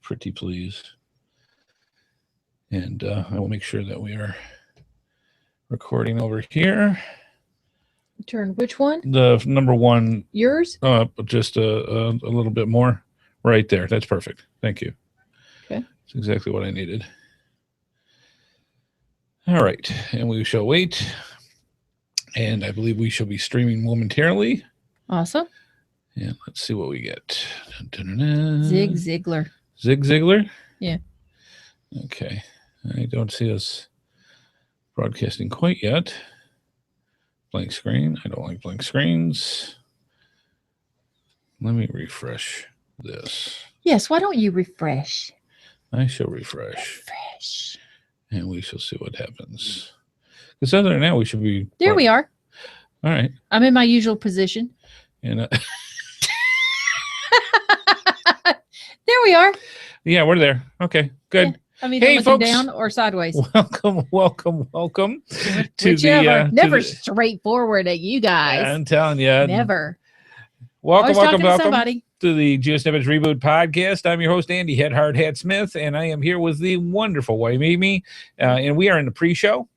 pretty please. And I will make sure that we are recording over here. Turn which one? The number one. Yours? Just a little bit more. Right there. That's perfect. Thank you. Okay. That's exactly what I needed. All right. And we shall wait. And I believe we shall be streaming momentarily. Awesome. And let's see what we get. Zig Ziglar. Zig Ziglar? Yeah. Okay. I don't see us broadcasting quite yet. Blank screen. I don't like blank screens. Let me refresh this. Yes, why don't you refresh? I shall refresh. Refresh. And we shall see what happens. Because other than that, we should be... There we are. All right. I'm in my usual position. And there we are. Yeah, we're there. Okay, good. Yeah. I mean, hey, looking folks, down or sideways. Welcome to Whichever. the never straightforward at you guys. I'm telling you, never. Welcome somebody. to the GeoSnippits Reboot podcast. I'm your host, Andy Head Hard Hat Smith, and I am here with the wonderful wife, Amy, and we are in the pre-show.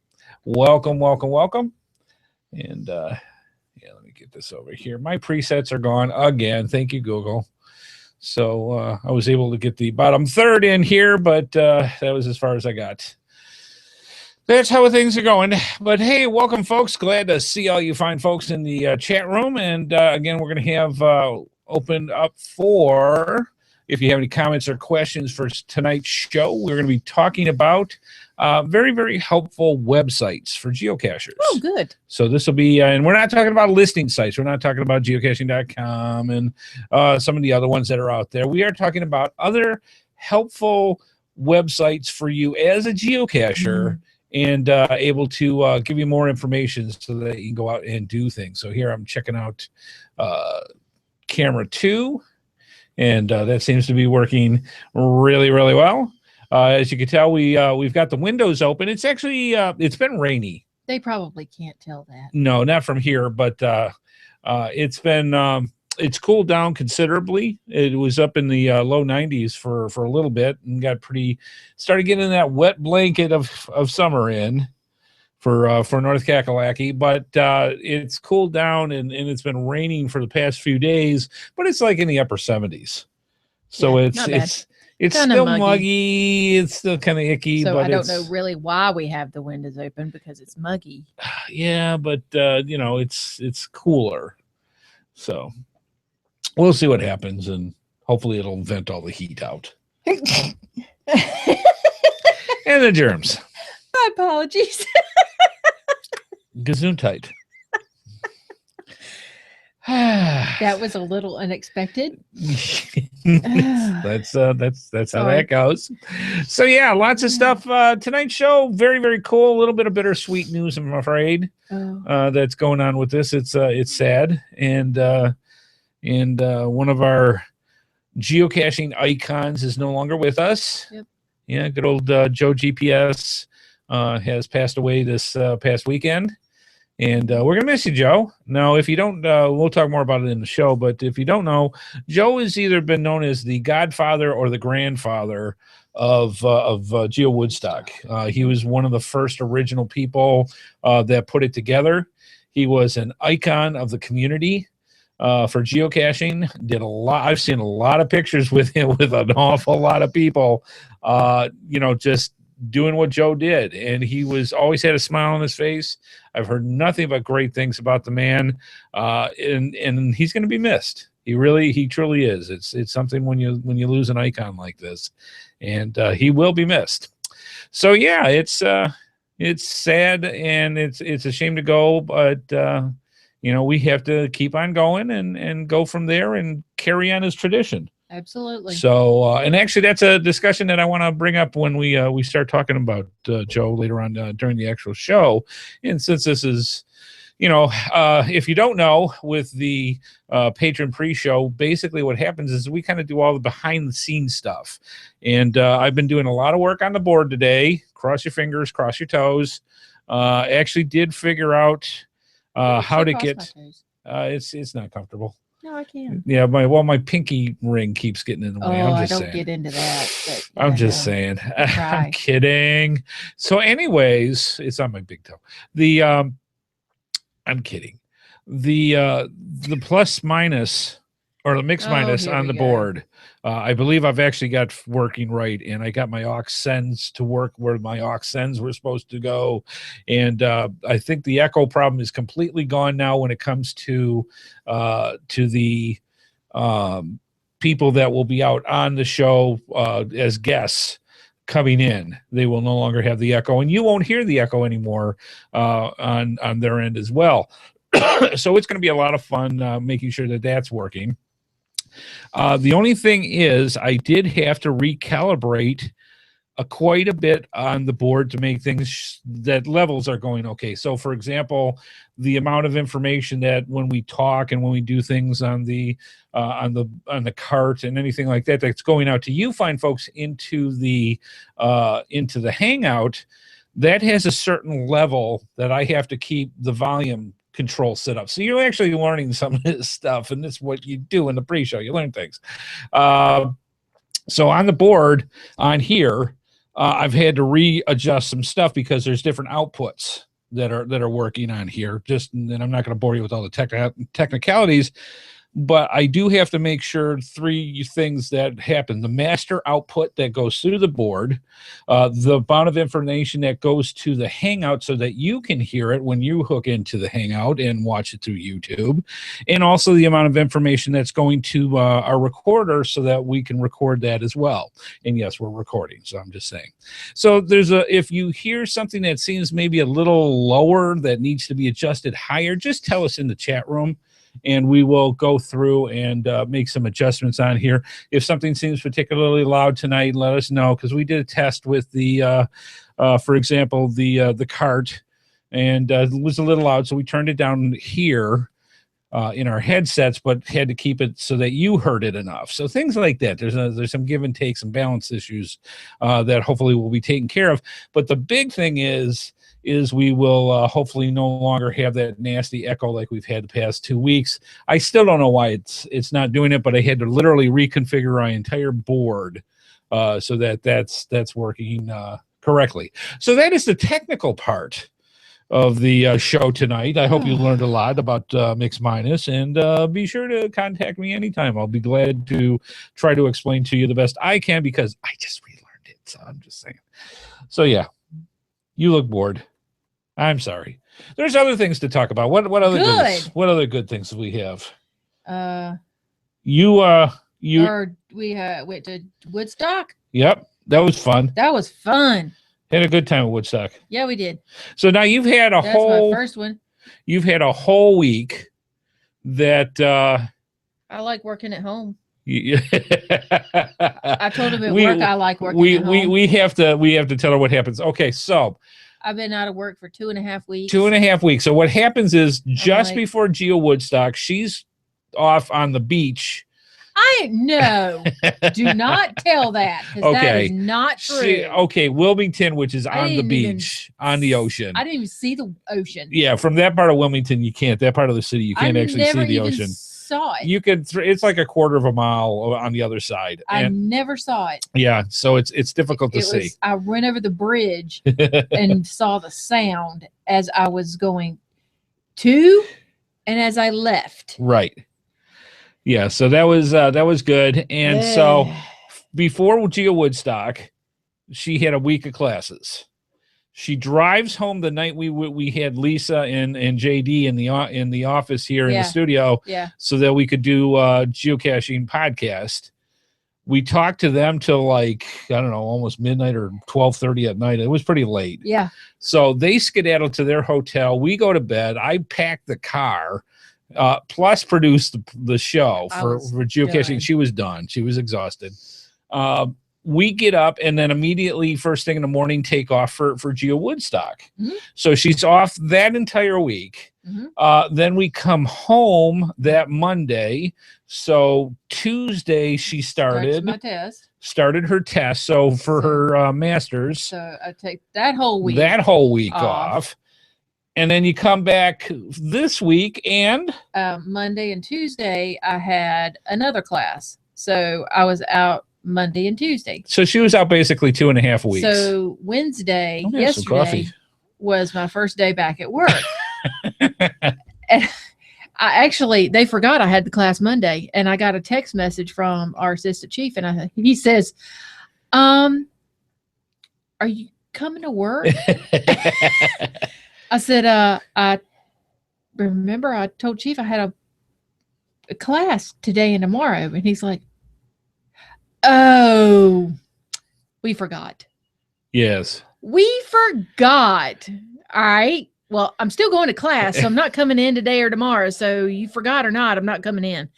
Welcome. And yeah, let me get this over here. My presets are gone again. Thank you, Google. So I was able to get the bottom third in here, but that was as far as I got. That's how things are going. But hey, welcome, folks. Glad to see all you fine folks in the chat room. And again, we're going to have opened up for, if you have any comments or questions for tonight's show, we're going to be talking about very, very helpful websites for geocachers. Oh, good. So this will be, and we're not talking about listing sites. We're not talking about geocaching.com and some of the other ones that are out there. We are talking about other helpful websites for you as a geocacher and able to give you more information so that you can go out and do things. So here I'm checking out camera 2, and that seems to be working really, really well. As you can tell, we've got the windows open. It's actually it's been rainy. They probably can't tell that. No, not from here, but it's been it's cooled down considerably. It was up in the low 90s for a little bit and got started getting that wet blanket of summer in for North Kakalaki, but it's cooled down and it's been raining for the past few days, but it's like in the upper 70s. So yeah, it's still muggy. It's still kind of icky. So but I don't know really why we have the windows open, because it's muggy. Yeah, but you know, it's cooler. So we'll see what happens, and hopefully it'll vent all the heat out. And the germs. My apologies. Gesundheit. That was a little unexpected. That's how that goes. So yeah, lots of stuff. Tonight's show, very, very cool. A little bit of bittersweet news, I'm afraid, that's going on with this. It's sad, and one of our geocaching icons is no longer with us. Yep. Yeah, good old Joe GPS has passed away this past weekend. And we're going to miss you, Joe. Now, if you don't, we'll talk more about it in the show, but if you don't know, Joe has either been known as the godfather or the grandfather of Geo Woodstock. He was one of the first original people that put it together. He was an icon of the community for geocaching. Did a lot. I've seen a lot of pictures with him with an awful lot of people, just doing what Joe did, and he was always had a smile on his face. I've heard nothing but great things about the man, and he's going to be missed. He truly is. It's something when you lose an icon like this, and he will be missed. So yeah, it's sad and it's a shame to go, but we have to keep on going and go from there and carry on his tradition. Absolutely. So, and actually, that's a discussion that I want to bring up when we start talking about Joe later on during the actual show. And since this is, if you don't know, with the patron pre-show, basically what happens is we kind of do all the behind-the-scenes stuff. And I've been doing a lot of work on the board today. Cross your fingers, cross your toes. Actually did figure out how to get. It's not comfortable. No, I can. Yeah, my pinky ring keeps getting in the way. Oh, I'm I just don't saying. get into that. But, I'm just saying. I'm kidding. So, anyways, it's on my big toe. I'm kidding. The plus minus or the mix minus here on we the go. board. I believe I've actually got working right, and I got my aux sends to work where my aux sends were supposed to go, and I think the echo problem is completely gone now when it comes to the people that will be out on the show as guests coming in. They will no longer have the echo, and you won't hear the echo anymore on their end as well. So it's going to be a lot of fun making sure that that's working. The only thing is I did have to recalibrate quite a bit on the board to make things that levels are going okay. So, for example, the amount of information that when we talk and when we do things on the cart and anything like that that's going out to you fine folks into the Hangout, that has a certain level that I have to keep the volume control set up. So you're actually learning some of this stuff, and this is what you do in the pre-show. You learn things. So on the board on here, I've had to readjust some stuff because there's different outputs that are working on here. And I'm not going to bore you with all the technicalities, but I do have to make sure three things that happen: the master output that goes through the board, the amount of information that goes to the Hangout so that you can hear it when you hook into the Hangout and watch it through YouTube, and also the amount of information that's going to our recorder so that we can record that as well. And yes, we're recording, so I'm just saying. So if you hear something that seems maybe a little lower that needs to be adjusted higher, just tell us in the chat room, and we will go through and make some adjustments on here. If something seems particularly loud tonight, let us know, because we did a test with the, for example, the cart, and it was a little loud, so we turned it down here in our headsets, but had to keep it so that you heard it enough. So things like that. There's some give and take, some balance issues that hopefully will be taken care of. But the big thing is we will hopefully no longer have that nasty echo like we've had the past 2 weeks. I still don't know why it's not doing it, but I had to literally reconfigure my entire board so that's working correctly. So that is the technical part of the show tonight. I hope you learned a lot about Mix Minus, and be sure to contact me anytime. I'll be glad to try to explain to you the best I can, because I just relearned it, so I'm just saying. So yeah, you look bored. I'm sorry. There's other things to talk about. What other good things do we have? We went to Woodstock. Yep, that was fun. That was fun. Had a good time at Woodstock. Yeah, we did. So now you've had That's my first one. You've had a whole week that I like working at home. Yeah. I told him at work I like working at home. We have to tell her what happens. Okay, so I've been out of work for 2.5 weeks. 2.5 weeks. So what happens is just before Geo Woodstock, she's off on the beach. No, do not tell that, because that is not true. Wilmington, which is on the beach, on the ocean. I didn't even see the ocean. Yeah, from that part of Wilmington, you can't. That part of the city, you can't actually see the ocean. Saw it. You could. It's like a quarter of a mile on the other side. I never saw it. Yeah, so it's difficult to see. I went over the bridge and saw the sound as I was going to, and as I left. Right. Yeah, so that was good. And so before Geo Woodstock, she had a week of classes. She drives home the night we had Lisa and JD in the office here in the studio, so that we could do geocaching podcast. We talked to them till like, I don't know, almost midnight or 12:30 at night. It was pretty late. Yeah. So they skedaddled to their hotel. We go to bed. I packed the car. Plus produced the show for geocaching. Done. She was done. She was exhausted. We get up and then immediately first thing in the morning take off for Geo Woodstock. Mm-hmm. So she's off that entire week. Mm-hmm. Then we come home that Monday. So Tuesday she started her test. So for her masters. So I take that whole week off. And then you come back this week and Monday and Tuesday, I had another class. So I was out Monday and Tuesday. so she was out basically 2.5 weeks. So Wednesday, I'm gonna have some yesterday, coffee. was my first day back at work. And they forgot I had the class Monday, and I got a text message from our assistant chief, and he says, "Are you coming to work?" I said, "I remember I told Chief I had a class today and tomorrow," and he's like, "Oh, we forgot. Yes. We forgot. All right. Well, I'm still going to class, so I'm not coming in today or tomorrow. So you forgot or not, I'm not coming in."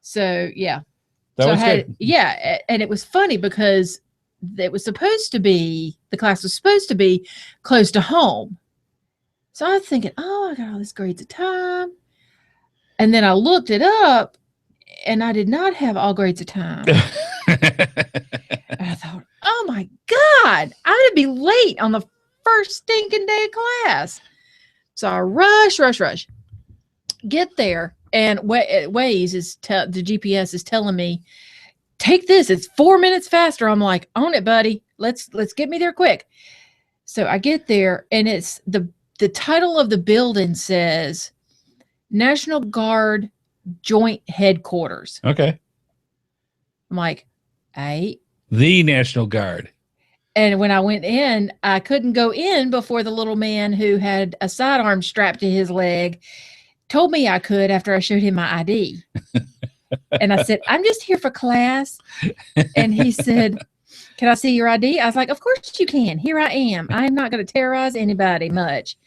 So yeah. That so was good. Yeah, and it was funny because the class was supposed to be close to home. So I was thinking, oh, I got all this grades of time. And then I looked it up, and I did not have all grades of time. And I thought, oh my God, I'm going to be late on the first stinking day of class. So I rush, get there. And Waze the GPS is telling me, take this. It's 4 minutes faster. I'm like, own it, buddy. Let's get me there quick. So I get there, and it's the title of the building says National Guard Joint Headquarters. Okay. I'm like, hey. The National Guard. And when I went in, I couldn't go in before the little man who had a sidearm strapped to his leg told me I could after I showed him my ID. And I said, I'm just here for class. And he said, can I see your ID? I was like, of course you can. Here I am. I'm not going to terrorize anybody much.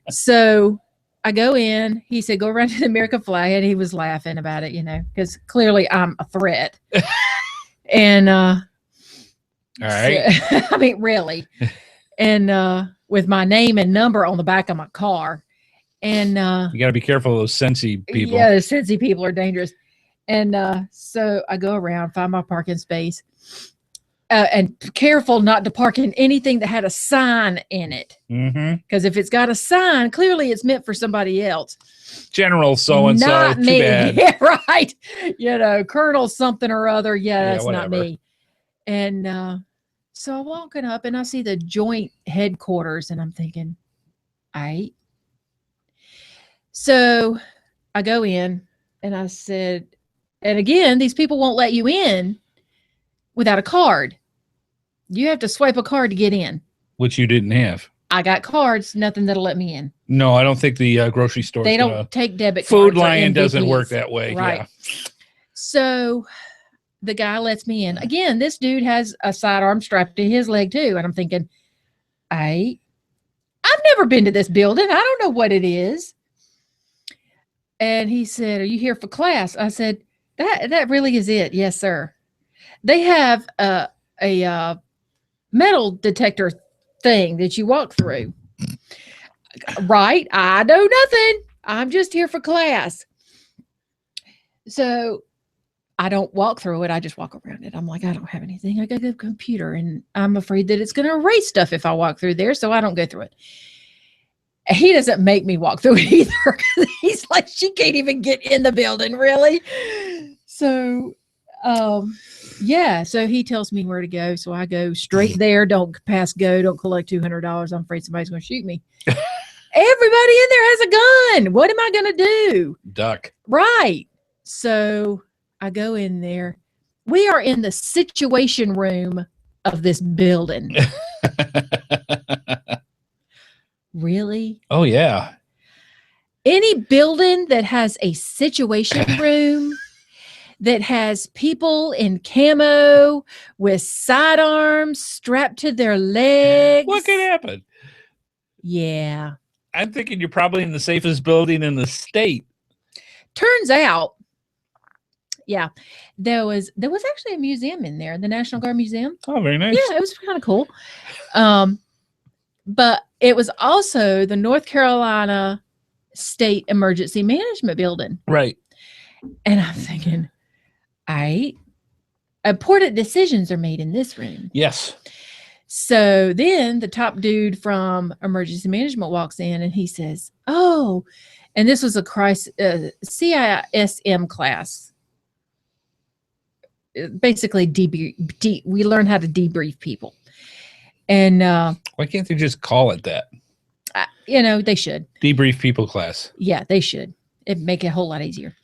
So I go in. He said, go around to the American flag. And he was laughing about it, because clearly I'm a threat. And all right. So, I mean, really. And with my name and number on the back of my car. And you got to be careful of those Sensi people. Yeah, the Sensi people are dangerous. And so I go around, find my parking space, and careful not to park in anything that had a sign in it. Because if it's got a sign, clearly it's meant for somebody else. General so-and-so, not too me. bad. Yeah, right. Colonel something or other. Yeah, that's whatever. Not me. And so I'm walking up, and I see the joint headquarters, and I'm thinking, all right. So I go in, and I said, and again, these people won't let you in without a card. You have to swipe a card to get in. Which you didn't have. I got cards, nothing that'll let me in. No, I don't think the grocery store. They don't take debit cards. Food Lion doesn't work that way. Right. Yeah. So the guy lets me in. Again, this dude has a sidearm strapped to his leg too. And I'm thinking, I've never been to this building. I don't know what it is. And he said, are you here for class? I said, that really is it. Yes, sir. They have a metal detector thing that you walk through. Right. I know nothing. I'm just here for class. So I don't walk through it. I just walk around it. I'm like, I don't have anything. I got a computer, and I'm afraid that it's going to erase stuff if I walk through there. So I don't go through it. He doesn't make me walk through it either. He's like, she can't even get in the building, really. So, yeah. So he tells me where to go. So I go straight there. Don't pass go. Don't collect $200. I'm afraid somebody's going to shoot me. Everybody in there has a gun. What am I going to do? Duck. Right. So I go in there. We are in the situation room of this building. Really? Oh, yeah. Any building that has a situation room that has people in camo with sidearms strapped to their legs. What could happen? Yeah. I'm thinking you're probably in the safest building in the state. Turns out, yeah, there was actually a museum in there, the National Guard Museum. Oh, very nice. Yeah, it was kind of cool. But it was also the North Carolina State Emergency Management Building. Right. And I'm thinking, important decisions are made in this room. Yes. So then the top dude from emergency management walks in and he says, "Oh," and this was a CISM class. Basically, we learn how to debrief people. And why can't they just call it that? They should. Debrief people class. Yeah, they should. It'd make it a whole lot easier.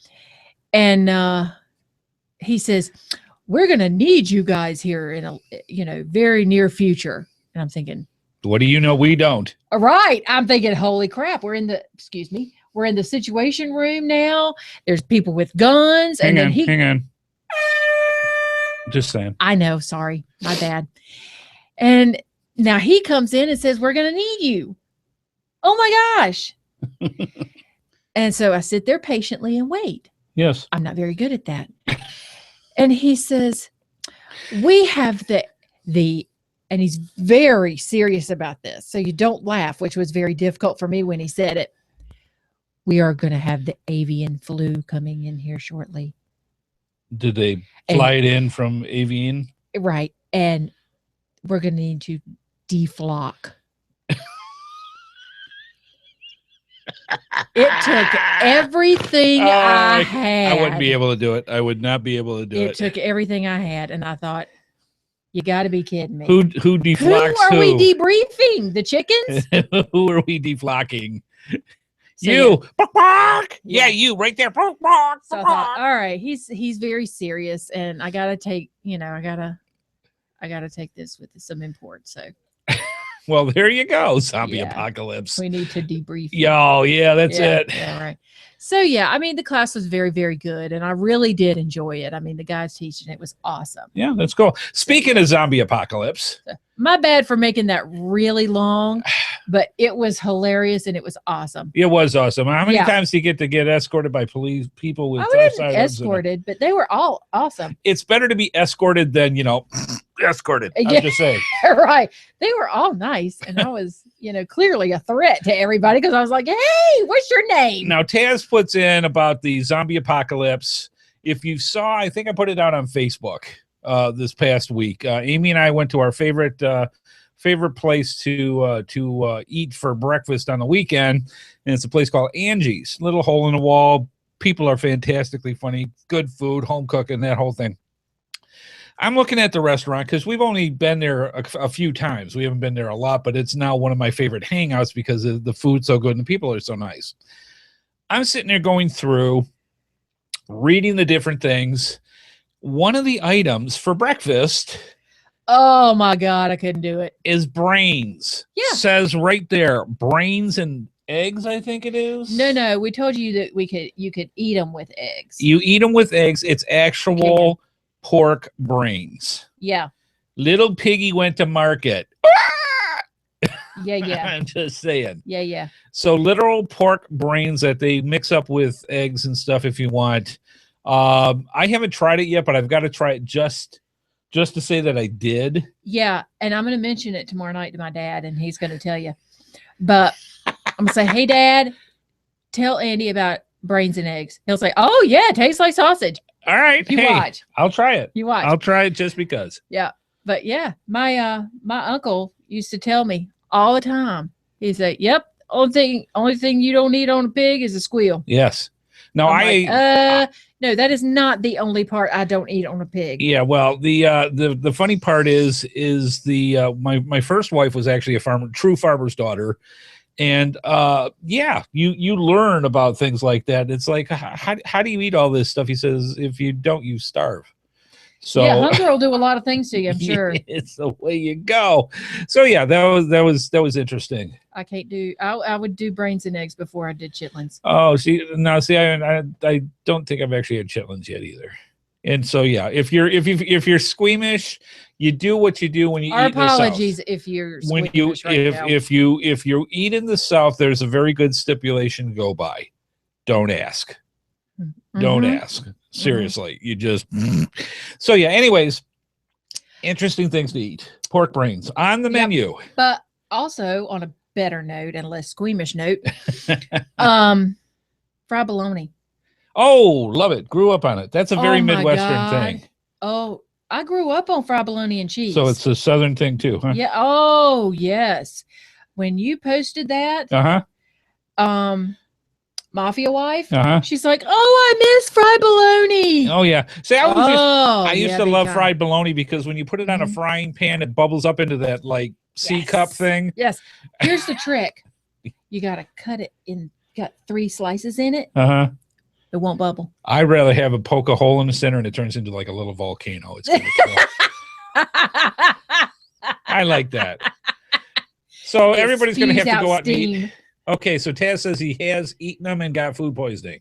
And he says, "We're going to need you guys here in a very near future." And I'm thinking, what do you know? We don't. All right. I'm thinking, holy crap. We're in the situation room now. There's people with guns. Hang on. Just saying. I know. Sorry. My bad. And now he comes in and says, "We're going to need you." Oh my gosh. And so I sit there patiently and wait. Yes. I'm not very good at that. And he says, "We have and he's very serious about this. So you don't laugh, which was very difficult for me when he said it. "We are going to have the avian flu coming in here shortly." Did they fly it in from avian? Right. And we're going to need to deflock. It took everything I had. I wouldn't be able to do it. I would not be able to do it. It took everything I had. And I thought, you got to be kidding me. Who deflocks who? Are we debriefing? The chickens? Who are we deflocking? So, you. Yeah. Yeah, you right there. So I thought, all right, he's very serious, and I gotta take, I gotta take this with some import. So well, there you go. Zombie apocalypse. We need to debrief. Yeah, that's it. Yeah, right. So yeah, I mean, the class was very, very good, and I really did enjoy it. I mean, the guys teaching it was awesome. Yeah, that's cool. Speaking of zombie apocalypse, my bad for making that really long, but it was hilarious and it was awesome. It was awesome. How many times do you get escorted by police people with? I wasn't escorted, but they were all awesome. It's better to be escorted than escorted. I'm just saying. Right. They were all nice, and I was, clearly a threat to everybody because I was like, "Hey, what's your name?" Now Taz puts in about the zombie apocalypse. If you saw, I think I put it out on Facebook this past week. Amy and I went to our favorite place to eat for breakfast on the weekend, and it's a place called Angie's. Little hole in the wall. People are fantastically funny. Good food, home cooking, that whole thing. I'm looking at the restaurant because we've only been there a few times. We haven't been there a lot, but it's now one of my favorite hangouts because the food's so good and the people are so nice. I'm sitting there going through, reading the different things. One of the items for breakfast, oh my God, I couldn't do it, is brains. Yeah. Says right there, brains and eggs, I think it is. No, we told you that you could eat them with eggs. You eat them with eggs. It's actual pork brains. Yeah. Little piggy went to market. Yeah. I'm just saying. Yeah. So literal pork brains that they mix up with eggs and stuff if you want. I haven't tried it yet, but I've got to try it just to say that I did. Yeah, and I'm going to mention it tomorrow night to my dad, and he's going to tell you. But I'm going to say, "Hey, Dad, tell Andy about brains and eggs." He'll say, "Oh, yeah, it tastes like sausage." All right. You watch. I'll try it. You watch. I'll try it just because. Yeah. But yeah, my uncle used to tell me all the time. He'd say, "Yep, only thing you don't need on a pig is a squeal." Yes. No, no, that is not the only part I don't eat on a pig. Yeah, well, the funny part is my first wife was actually a true farmer's daughter, and you learn about things like that. It's like, how do you eat all this stuff? He says, if you don't, you starve. So yeah, hunger will do a lot of things to you, I'm sure. It's the way you go. So yeah, that was interesting. I can't do. I would do brains and eggs before I did chitlins. Oh, see, I don't think I've actually had chitlins yet either. And so yeah, if you're squeamish, you do what you do when you Our eat in the South. apologies if you're squeamish if you eat in the South, there's a very good stipulation to go by. Don't ask. Mm-hmm. Don't ask. Seriously, you just. So yeah. Anyways, interesting things to eat. Pork brains on the menu. But also on a better note and less squeamish note, fried bologna. Oh, love it. Grew up on it. That's a very Midwestern thing. Oh, I grew up on fried bologna and cheese. So it's a Southern thing too, huh? Yeah. Oh, yes. When you posted that, Mafia wife, she's like, "Oh, I miss fried bologna." Oh yeah. See, I used to love fried bologna because when you put it on a frying pan, it bubbles up into that like C cup thing. Yes. Here's the trick: you got to cut it in. Got 3 slices in it. It won't bubble. I'd rather have it poke a hole in the center and it turns into like a little volcano. It's kind of cool. I like that. So everybody's going to have to go out and eat. Okay, so Taz says he has eaten them and got food poisoning.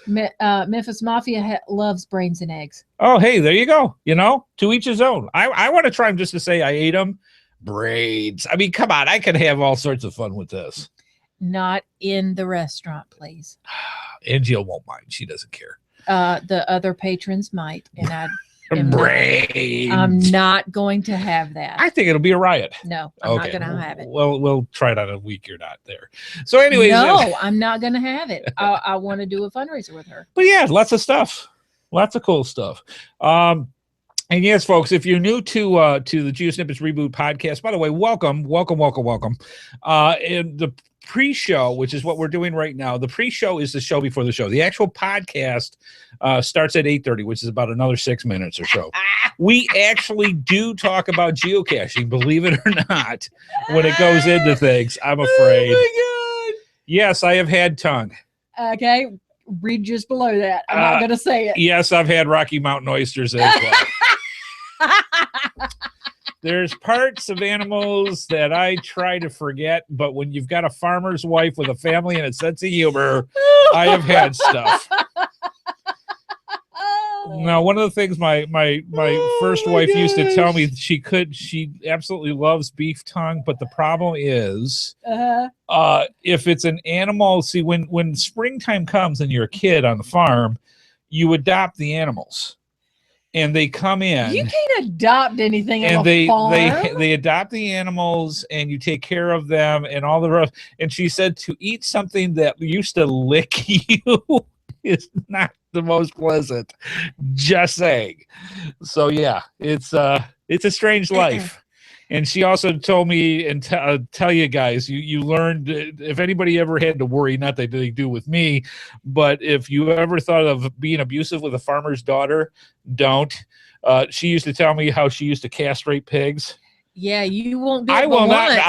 Memphis Mafia loves brains and eggs. Oh, hey, there you go. You know, to each his own. I want to try them just to say I ate them. Brains. I mean, come on. I could have all sorts of fun with this. Not in the restaurant, please. And Jill won't mind. She doesn't care. The other patrons might, and brains. I'm not going to have that. I think it'll be a riot. No, I'm not going to have it. Well, we'll try it on a week you're not there. So anyways. No, I'm not going to have it. I want to do a fundraiser with her. But yeah, lots of stuff. Lots of cool stuff. And yes, folks, if you're new to the GeoSnippits Reboot podcast, by the way, welcome. And the pre-show, which is what we're doing right now, the pre-show is the show before the show. The actual podcast starts at 8:30, which is about another 6 minutes or so. We actually do talk about geocaching, believe it or not, when it goes into things, I'm afraid. Oh my God. Yes, I have had tongue. Okay, read just below that. I'm not going to say it. Yes, I've had Rocky Mountain oysters as well. There's parts of animals that I try to forget, but when you've got a farmer's wife with a family and a sense of humor, I have had stuff. Now, one of the things my first wife used to tell me, she absolutely loves beef tongue, but the problem is if it's an animal, see, when springtime comes and you're a kid on the farm, you adopt the animals. And they come in. You can't adopt anything on a farm. They adopt the animals, and you take care of them, and all the rest. And she said to eat something that used to lick you is not the most pleasant. Just saying. So yeah, it's a strange life. And she also told me, and tell you guys, you learned, if anybody ever had to worry, not that they do with me, but if you ever thought of being abusive with a farmer's daughter, don't. She used to tell me how she used to castrate pigs. Yeah, you won't get I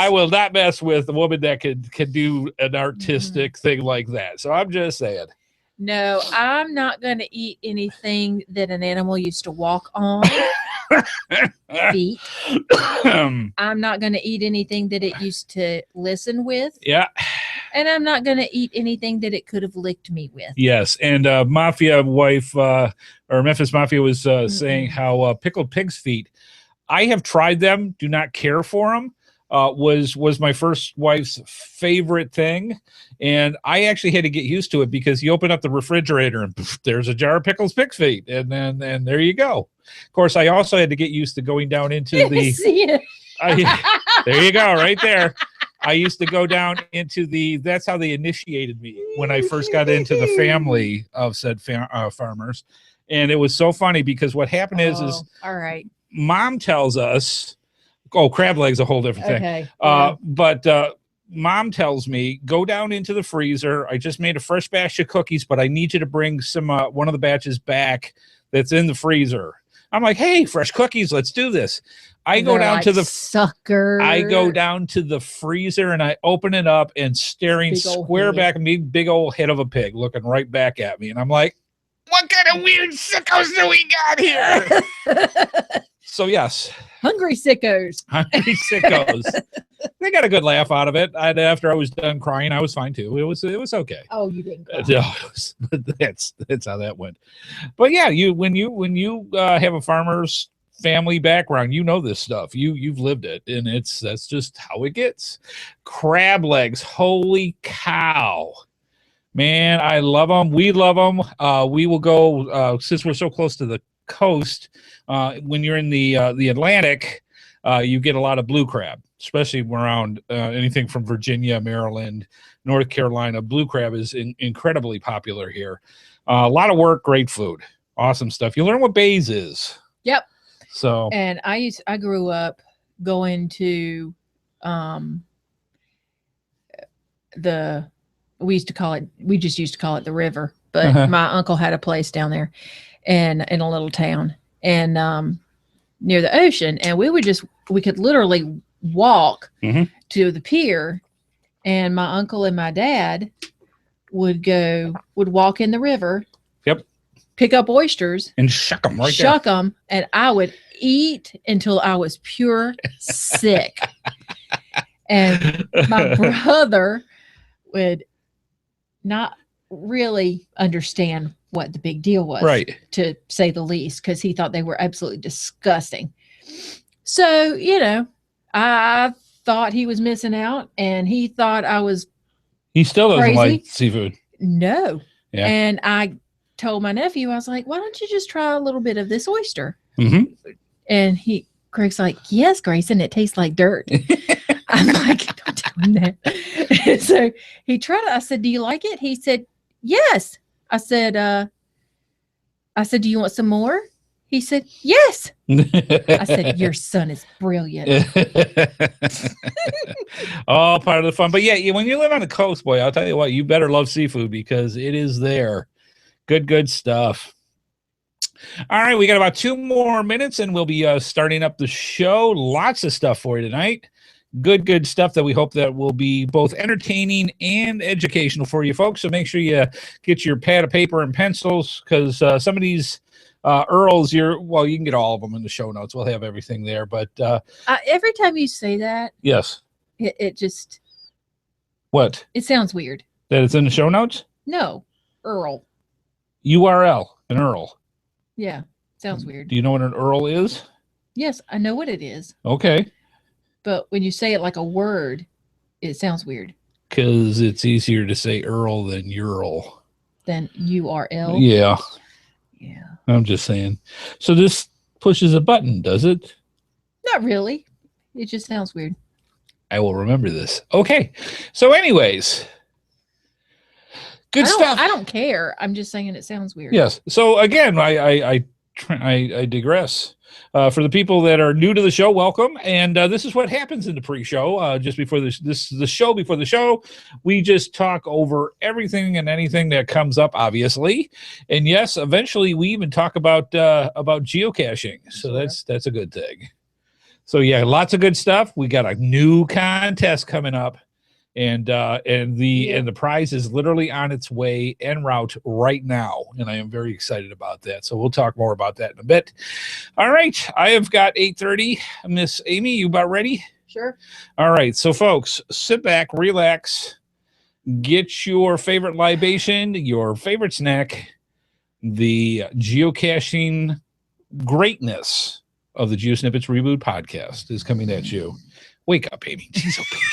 will not mess with a woman that can do an artistic thing like that. So I'm just saying. No, I'm not going to eat anything that an animal used to walk on. Feet. I'm not going to eat anything that it used to listen with. Yeah. And I'm not going to eat anything that it could have licked me with. Yes. And Mafia wife, or Memphis Mafia was saying how pickled pig's feet, I have tried them, do not care for them. Was my first wife's favorite thing, and I actually had to get used to it because you open up the refrigerator and poof, there's a jar of pickled pig's feet, and there you go. Of course, I also had to get used to going down into the. There you go, right there. I used to go down into the. That's how they initiated me when I first got into the family of said farmers, and it was so funny because what happened is all right. Mom tells us. Oh, crab legs, a whole different thing. Okay. Yeah. But Mom tells me, go down into the freezer. I just made a fresh batch of cookies, but I need you to bring some one of the batches back that's in the freezer. I'm like, hey, fresh cookies, let's do this. I go down to the sucker. I go down to the freezer and I open it up and staring square back at me, big old head of a pig looking right back at me. And I'm like, what kind of weird sickos do we got here? So yes. Hungry sickos. Hungry sickos. They got a good laugh out of it. After I was done crying, I was fine too. It was okay. Oh, you didn't cry. That's how that went. But yeah, when you have a farmer's family background, you know this stuff. You've lived it, and that's just how it gets. Crab legs. Holy cow. Man, I love them. We love them. We will go since we're so close to the coast. When you're in the Atlantic, you get a lot of blue crab, especially around anything from Virginia, Maryland, North Carolina. Blue crab is incredibly popular here. A lot of work, great food, awesome stuff. You learn what bays is. Yep. So And I grew up going to we just used to call it the river, but my uncle had a place down there and in a little town and near the ocean, and we could literally walk to the pier, and my uncle and my dad would walk in the river, pick up oysters and shuck them them, and I would eat until I was pure sick. And my brother would not really understand what the big deal was, right, to say the least, because he thought they were absolutely disgusting. So, I thought he was missing out, and he thought I was He still doesn't crazy. like seafood. No. Yeah. And I told my nephew, I was like, why don't you just try a little bit of this oyster? And Greg's like, yes, Grayson, it tastes like dirt. I'm like, don't tell him that. So he tried it. I said, do you like it? He said, yes. I said, do you want some more? He said, yes. I said, your son is brilliant. All part of the fun. But yeah, when you live on the coast, boy, I'll tell you what, you better love seafood because it is there. Good stuff. All right, we got about 2 more minutes and we'll be starting up the show. Lots of stuff for you tonight. Good stuff that we hope that will be both entertaining and educational for you folks. So make sure you get your pad of paper and pencils, because some of these Earls, you can get all of them in the show notes. We'll have everything there. But every time you say that, yes, it just it sounds weird. That it's in the show notes? No, Earl. URL, an Earl. Yeah, sounds weird. Do you know what an Earl is? Yes, I know what it is. Okay. But when you say it like a word, it sounds weird. Because it's easier to say Earl than Ural. Than URL? Yeah. Yeah. I'm just saying. So this pushes a button, does it? Not really. It just sounds weird. I will remember this. Okay. So anyways, good stuff. I don't care. I'm just saying it sounds weird. Yes. So again, I digress. For the people that are new to the show, welcome. And this is what happens in the pre-show. Just before this is the show. Before the show, we just talk over everything and anything that comes up, obviously. And yes, eventually we even talk about geocaching. So that's a good thing. So yeah, lots of good stuff. We got a new contest coming up. And the prize is literally on its way en route right now, and I am very excited about that. So we'll talk more about that in a bit. All right, I have got 8:30. Miss Amy, you about ready? Sure. All right, so folks, sit back, relax, get your favorite libation, your favorite snack, the geocaching greatness of the GeoSnippits Reboot podcast is coming at you. Wake up, Amy. Jeez, oh, baby.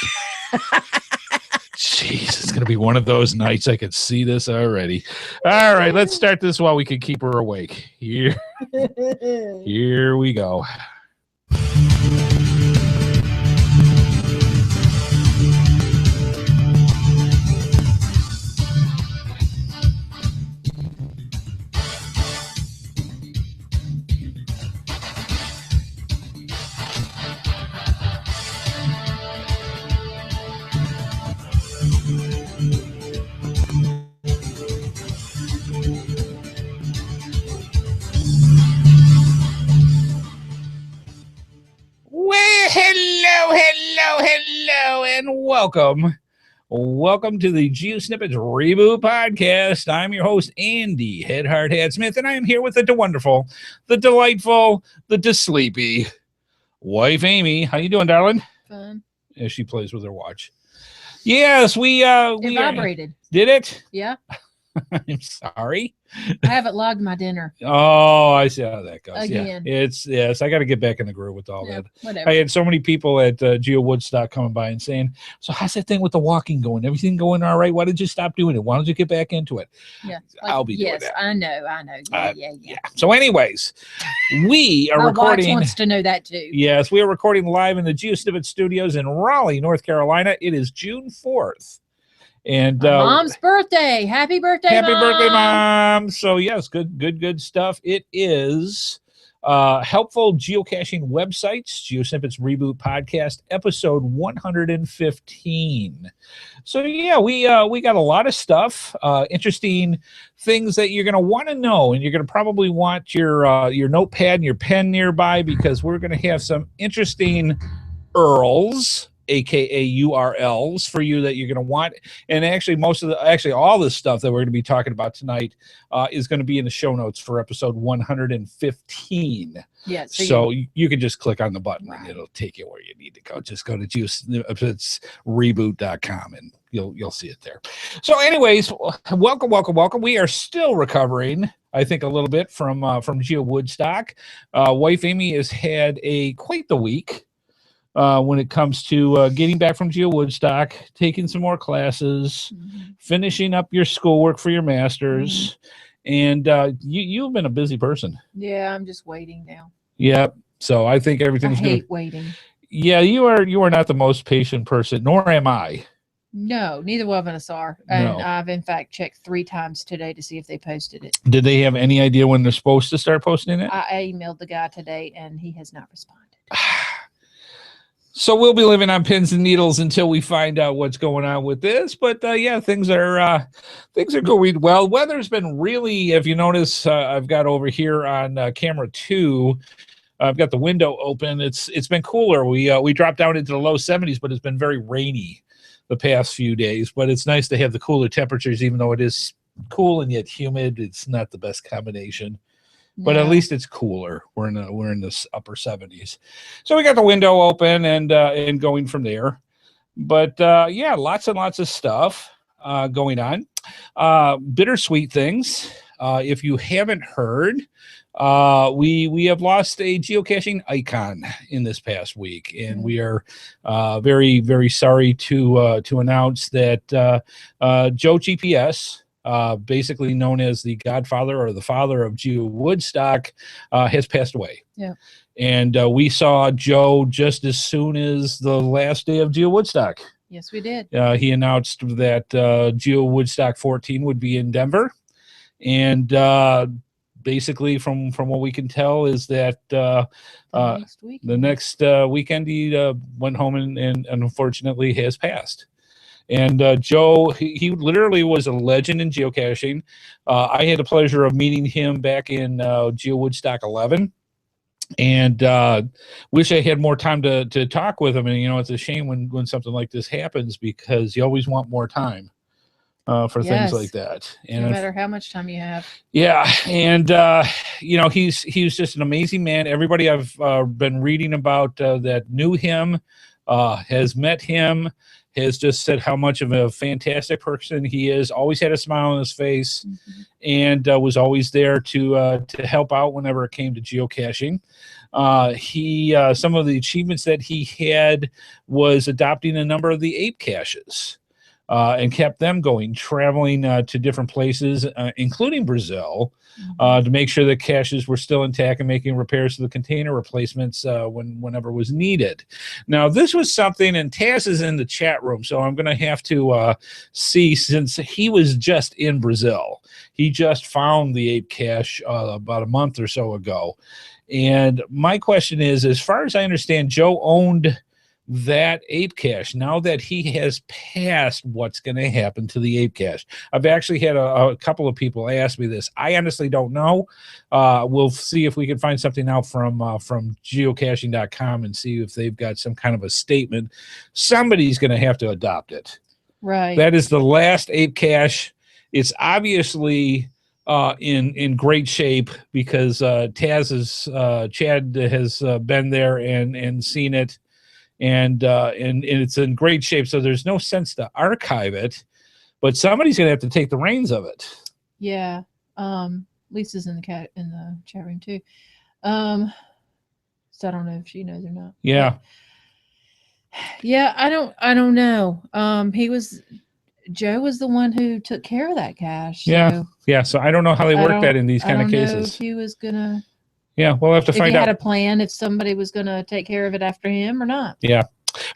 Jeez, it's going to be one of those nights. I could see this already. All right, let's start this while we can keep her awake. Here we go. Well, hello, and welcome to the GeoSnippits Reboot podcast. I'm your host, Andy Head Hard Hat Smith, and I am here with the wonderful, the delightful, the sleepy wife, Amy. How you doing, darling? Fun. As she plays with her watch. Yes, we vibrated. Did it? Yeah. I'm sorry. I haven't logged my dinner. Oh, I see how that goes. Again. Yeah, yes. I got to get back in the groove with all that. Whatever. I had so many people at Geo Woodstock coming by and saying, "So how's that thing with the walking going? Everything going all right? Why did you stop doing it? Why don't you get back into it?" Yeah, I'll be doing that. Yes, I know. Yeah. So, anyways, we are recording. My watch wants to know that too. Yes, we are recording live in the GeoSnippets studios in Raleigh, North Carolina. It is June 4th. And Mom's birthday. Happy birthday, Happy birthday, Mom. So yes, good stuff. It is Helpful geocaching websites, GeoSnippits Reboot Podcast, episode 115. So yeah, we got a lot of stuff, interesting things that you're going to want to know, and you're going to probably want your notepad and your pen nearby, because we're going to have some interesting URLs, aka URLs, for you that you're going to want. And actually all this stuff that we're going to be talking about tonight is going to be in the show notes for episode 115. Yeah, so you can just click on the button, right, and it'll take you where you need to go. Just go to GeoSnippits.reboot.com and you'll see it there. So anyways, welcome. We are still recovering, I think, a little bit from Geo Woodstock. Wife Amy has had quite the week when it comes to getting back from Geo Woodstock, taking some more classes, finishing up your schoolwork for your master's, and you've been a busy person. Yeah, I'm just waiting now. Yeah, so I think everything's good. I hate waiting. Yeah, you are not the most patient person, nor am I. No, neither one of us are. And No. I've, in fact, checked 3 times today to see if they posted it. Did they have any idea when they're supposed to start posting it? I emailed the guy today, and he has not responded. So we'll be living on pins and needles until we find out what's going on with this. But yeah, things are going well. Weather's been really, if you notice, I've got over here on camera 2, I've got the window open. It's been cooler. We dropped down into the low 70s, but it's been very rainy the past few days. But it's nice to have the cooler temperatures, even though it is cool and yet humid. It's not the best combination. But at least it's cooler. We're in this upper 70s, so we got the window open and going from there. But yeah, lots and lots of stuff going on. Bittersweet things. If you haven't heard, we have lost a geocaching icon in this past week, and we are very, very sorry to announce that Joe GPS, basically known as the godfather or the father of Geo Woodstock, has passed away. Yeah. And we saw Joe just as soon as the last day of Geo Woodstock. Yes, we did. He announced that Geo Woodstock 14 would be in Denver. And basically, from what we can tell, is that the next weekend he went home and unfortunately has passed. And Joe, he literally was a legend in geocaching. I had the pleasure of meeting him back in Geo Woodstock 11, and wish I had more time to talk with him. And it's a shame when something like this happens, because you always want more time for things like that. And no matter how much time you have. Yeah, and he's just an amazing man. Everybody I've been reading about that knew him, has met him, has just said how much of a fantastic person he is. Always had a smile on his face, and was always there to help out whenever it came to geocaching. Some of the achievements that he had was adopting a number of the ape caches, and kept them going, traveling to different places, including Brazil, to make sure that caches were still intact and making repairs to the container replacements whenever was needed. Now, this was something, and Taz is in the chat room, so I'm going to have to see, since he was just in Brazil. He just found the ape cache about a month or so ago. And my question is, as far as I understand, Joe owned that ape cache. Now that he has passed, what's going to happen to the ape cache? I've actually had a couple of people ask me this. I honestly don't know. We'll see if we can find something out from geocaching.com and see if they've got some kind of a statement. Somebody's going to have to adopt it. Right. That is the last ape cache. It's obviously in great shape, because Chad has been there and seen it. And it's in great shape, so there's no sense to archive it, but somebody's gonna have to take the reins of it. Yeah. Lisa's in the chat room too. So I don't know if she knows or not. Yeah. Yeah, I don't know. Joe was the one who took care of that cache. Yeah. Yeah. So I don't know how they work that in these kind of cases. I don't know if he was gonna. Yeah, we'll have to find out. If he had a plan, if somebody was going to take care of it after him or not. Yeah.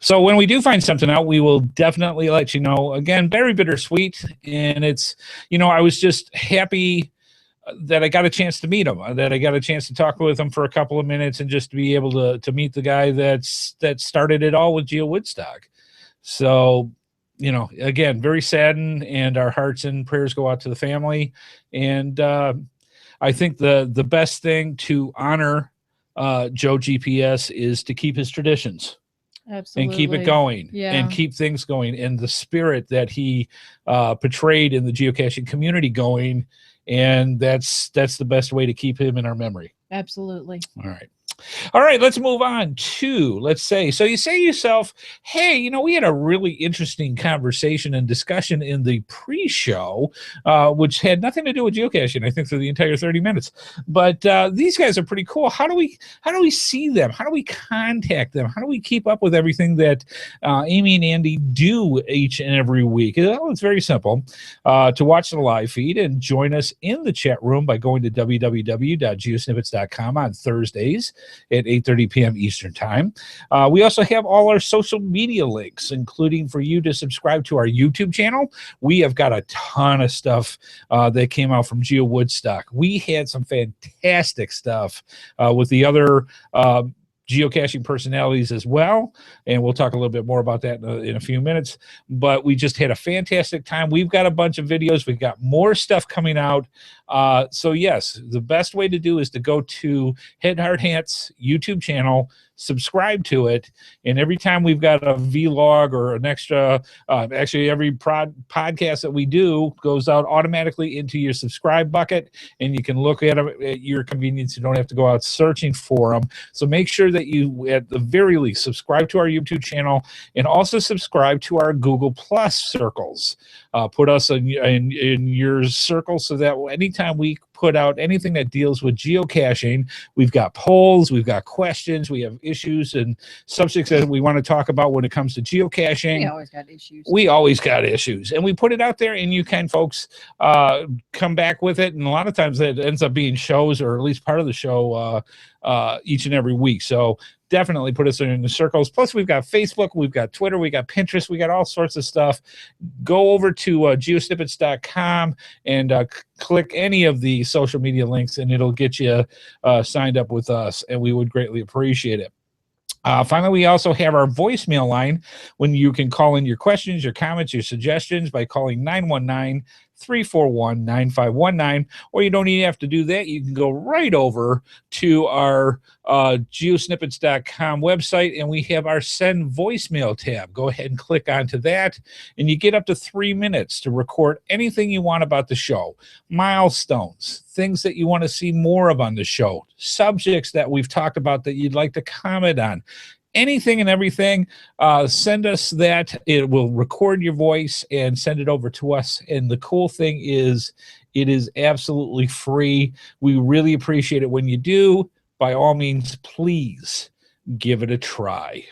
So when we do find something out, we will definitely let you know. Again, very bittersweet. And it's, I was just happy that I got a chance to meet him, that I got a chance to talk with him for a couple of minutes and just to be able to meet the guy that started it all with Geo Woodstock. So, you know, again, very saddened, and our hearts and prayers go out to the family. And I think the best thing to honor Joe GPS is to keep his traditions. Absolutely. And keep it going, yeah. and keep things going, and the spirit that he portrayed in the geocaching community going. And that's the best way to keep him in our memory. Absolutely. All right, let's move on to, let's say, so you say to yourself, hey, you know, we had a really interesting conversation and discussion in the pre-show, which had nothing to do with geocaching, I think, for the entire 30 minutes. But these guys are pretty cool. How do we see them? How do we contact them? How do we keep up with everything that Amy and Andy do each and every week? Well, it's very simple. To watch the live feed and join us in the chat room by going to www.geosnippits.com on Thursdays at 8:30 p.m. Eastern Time. We also have all our social media links, including for you to subscribe to our YouTube channel. We have got a ton of stuff that came out from Geo Woodstock. We had some fantastic stuff with the other geocaching personalities as well, and we'll talk a little bit more about that in a few minutes. But we just had a fantastic time. We've got a bunch of videos. We've got more stuff coming out. So yes, the best way to do is to go to Head Hard Hant's YouTube channel, subscribe to it, and every time we've got a vlog or an extra, actually every podcast that we do goes out automatically into your subscribe bucket, and you can look at them at your convenience. You don't have to go out searching for them. So make sure that you, at the very least, subscribe to our YouTube channel, and also subscribe to our Google Plus circles. Put us in your circle so that anytime we put out anything that deals with geocaching, we've got polls, we've got questions, we have issues and subjects that we want to talk about when it comes to geocaching. We always got issues. We always got issues, and we put it out there, and you can, folks, come back with it. And a lot of times it ends up being shows, or at least part of the show, each and every week. So definitely put us in the circles. Plus, we've got Facebook, we've got Twitter, we got Pinterest, we got all sorts of stuff. Go over to geosnippits.com and click any of the social media links, and it'll get you signed up with us, and we would greatly appreciate it. Finally, we also have our voicemail line, when you can call in your questions, your comments, your suggestions by calling 919-341-9519, or you don't even have to do that. You can go right over to our geosnippits.com website, and we have our send voicemail tab. Go ahead and click onto that, and you get up to 3 minutes to record anything you want about the show, milestones, things that you want to see more of on the show, subjects that we've talked about that you'd like to comment on. Anything and everything, send us that. It will record your voice and send it over to us. And the cool thing is, it is absolutely free. We really appreciate it when you do. By all means, please give it a try.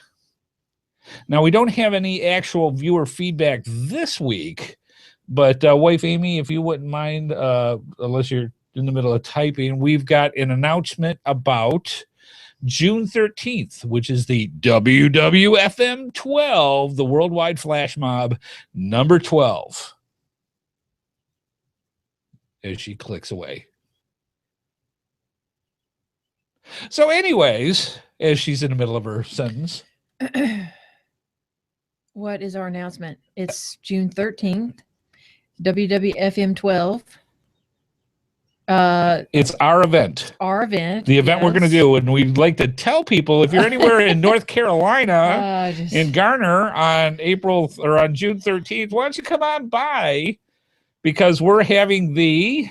Now, we don't have any actual viewer feedback this week, but wife Amy, if you wouldn't mind, unless you're in the middle of typing, we've got an announcement about June 13th, which is the WWFM 12, the Worldwide Flash Mob number 12. As she clicks away. So anyways, as she's in the middle of her sentence. What is our announcement? It's June 13th, WWFM 12. It's our event. Our event. The event we're going to do, and we'd like to tell people, if you're anywhere in North Carolina, in Garner on June 13th, why don't you come on by, because we're having the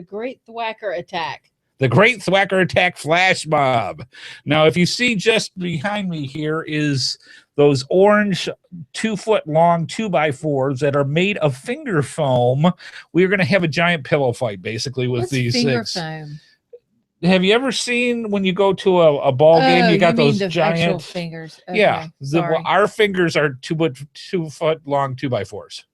Great Thwacker Attack. The Great Thwacker Attack Flash Mob. Now, if you see just behind me here is those orange 2-foot long 2x4s that are made of finger foam. We're going to have a giant pillow fight, basically, with these finger things. Foam? Have you ever seen when you go to a ball game, you got those giant fingers? Okay. Yeah, our fingers are 2 foot long 2x4s.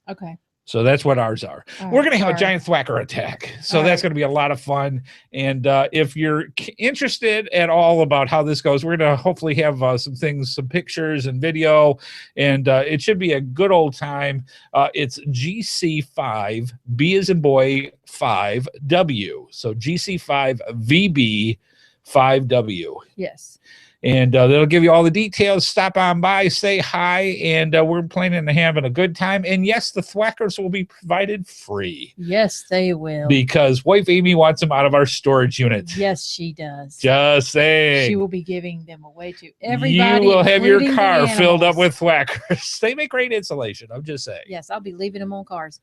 Okay. So that's what ours are. All We're right, going to have a sorry. giant thwacker attack. So All that's right. going to be a lot of fun. And if you're interested at all about how this goes, we're going to hopefully have some things, some pictures and video. And it should be a good old time. It's GC5, B as in boy, 5W. So GC5VB 5W. Yes. And they'll give you all the details. Stop on by, say hi, and we're planning on having a good time. And yes, the thwackers will be provided free. Yes, they will. Because wife Amy wants them out of our storage unit. Yes, she does. Just saying. She will be giving them away to everybody. You will have your including car the filled up animals. with thwackers. They make great insulation. I'm just saying. Yes, I'll be leaving them on cars.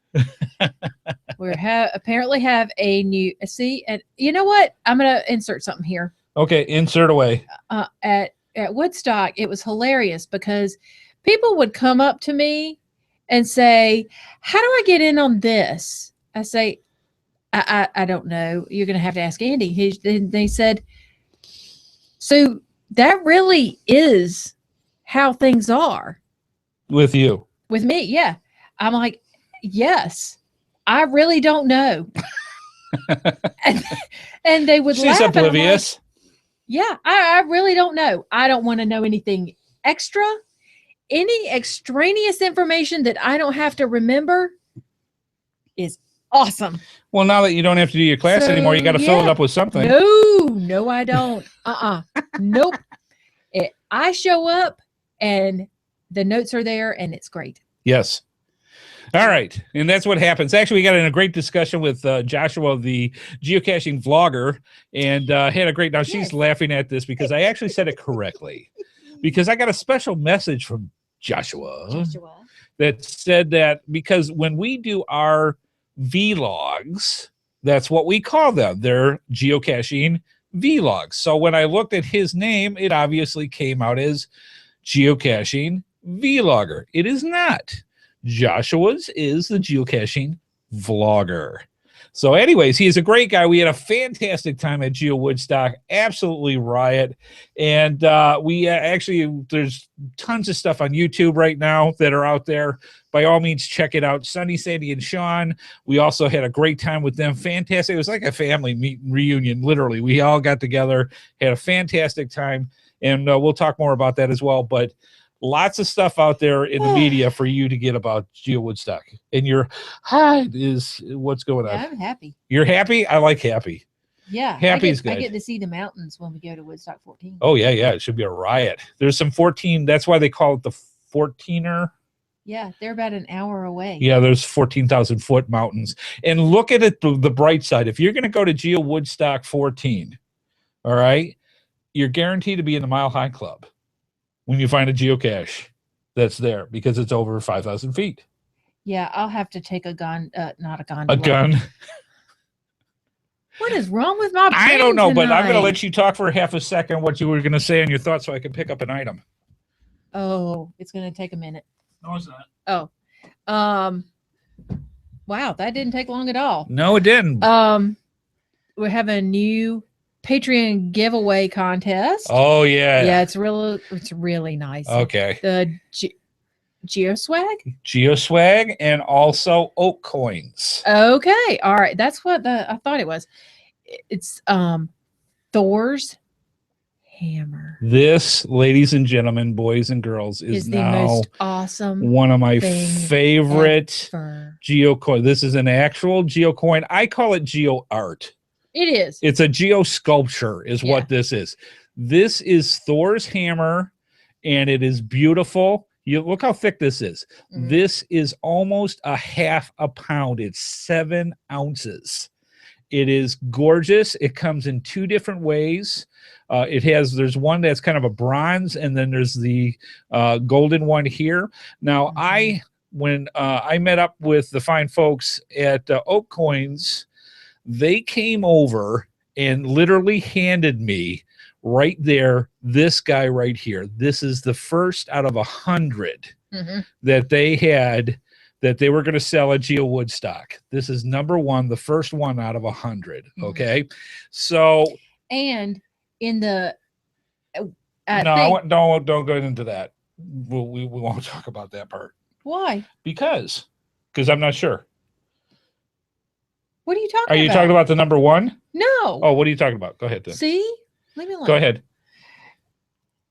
We apparently have a new. See, and you know what? I'm gonna insert something here. Okay, insert away. At Woodstock, it was hilarious because people would come up to me and say, "How do I get in on this?" I say, "I don't know. You're going to have to ask Andy." They said, "So that really is how things are With you. with me?" Yeah, I'm like, "Yes, I really don't know." and they would laugh. She's oblivious. Yeah, I really don't know. I don't want to know anything extra. Any extraneous information that I don't have to remember is awesome. Well, now that you don't have to do your class So, anymore, you got to fill it up with something. No, I don't. Nope. I show up and the notes are there and it's great. Yes. All right. And that's what happens. Actually, we got in a great discussion with Joshua, the geocaching vlogger, and had a great, now she's laughing at this because I actually said it correctly because I got a special message from Joshua that said that because when we do our vlogs, that's what we call them. They're geocaching vlogs. So when I looked at his name, it obviously came out as geocaching vlogger. It is not. Joshua's is the geocaching vlogger. So anyways, he is a great guy. We had a fantastic time at Geo Woodstock, absolutely riot. And we actually, there's tons of stuff on YouTube right now that are out there. By all means, check it out. Sunny, Sandy, and Sean. We also had a great time with them. Fantastic. It was like a family meet and reunion, literally. We all got together, had a fantastic time. And we'll talk more about that as well. But lots of stuff out there in the media for you to get about Geo Woodstock. And your hide is what's going on. Yeah, I'm happy. You're happy? I like happy. Yeah. Happy's good. I get to see the mountains when we go to Woodstock 14. Oh, yeah, yeah. It should be a riot. There's some 14. That's why they call it the 14er. Yeah, they're about an hour away. Yeah, there's 14,000 foot mountains. And look at it, the bright side. If you're going to go to Geo Woodstock 14, all right, you're guaranteed to be in the Mile High Club when you find a geocache that's there because it's over 5,000 feet. Yeah, I'll have to take a gun, not a gondola. A gun. What is wrong with my brain I don't know, but I'm going to tonight? let you talk for half a second what you were going to say on your thoughts so I can pick up an item. Oh, it's going to take a minute. No, it's not. Oh. Wow, that didn't take long at all. No, it didn't. We have a new Patreon giveaway contest. Oh, yeah. Yeah, it's really nice. Okay. The GeoSwag? GeoSwag and also Oak Coins. Okay. All right. That's what I thought it was. It's Thor's hammer. This, ladies and gentlemen, boys and girls, is the now most awesome one of my thing favorite ever. geocoin. This is an actual geocoin. I call it geo art. It is. It's a geo sculpture is Yeah. what this is. This is Thor's hammer, and it is beautiful. You look how thick this is. Mhm. This is almost a half a pound. It's 7 ounces. It is gorgeous. It comes in 2 different ways. There's one that's kind of a bronze, and then there's the golden one here. Now, when I met up with the fine folks at Oak Coins, they came over and literally handed me right there this guy right here. This is the first out of 100 that they had that they were going to sell at Geo Woodstock. This is number 1, the first one out of 100. Okay, so and in the don't go into that. We won't talk about that part. Why? Because Because I'm not sure. What are you talking about? Are you talking about the number 1? No. Oh, what are you talking about? Go ahead then. See? Leave me alone. Go ahead.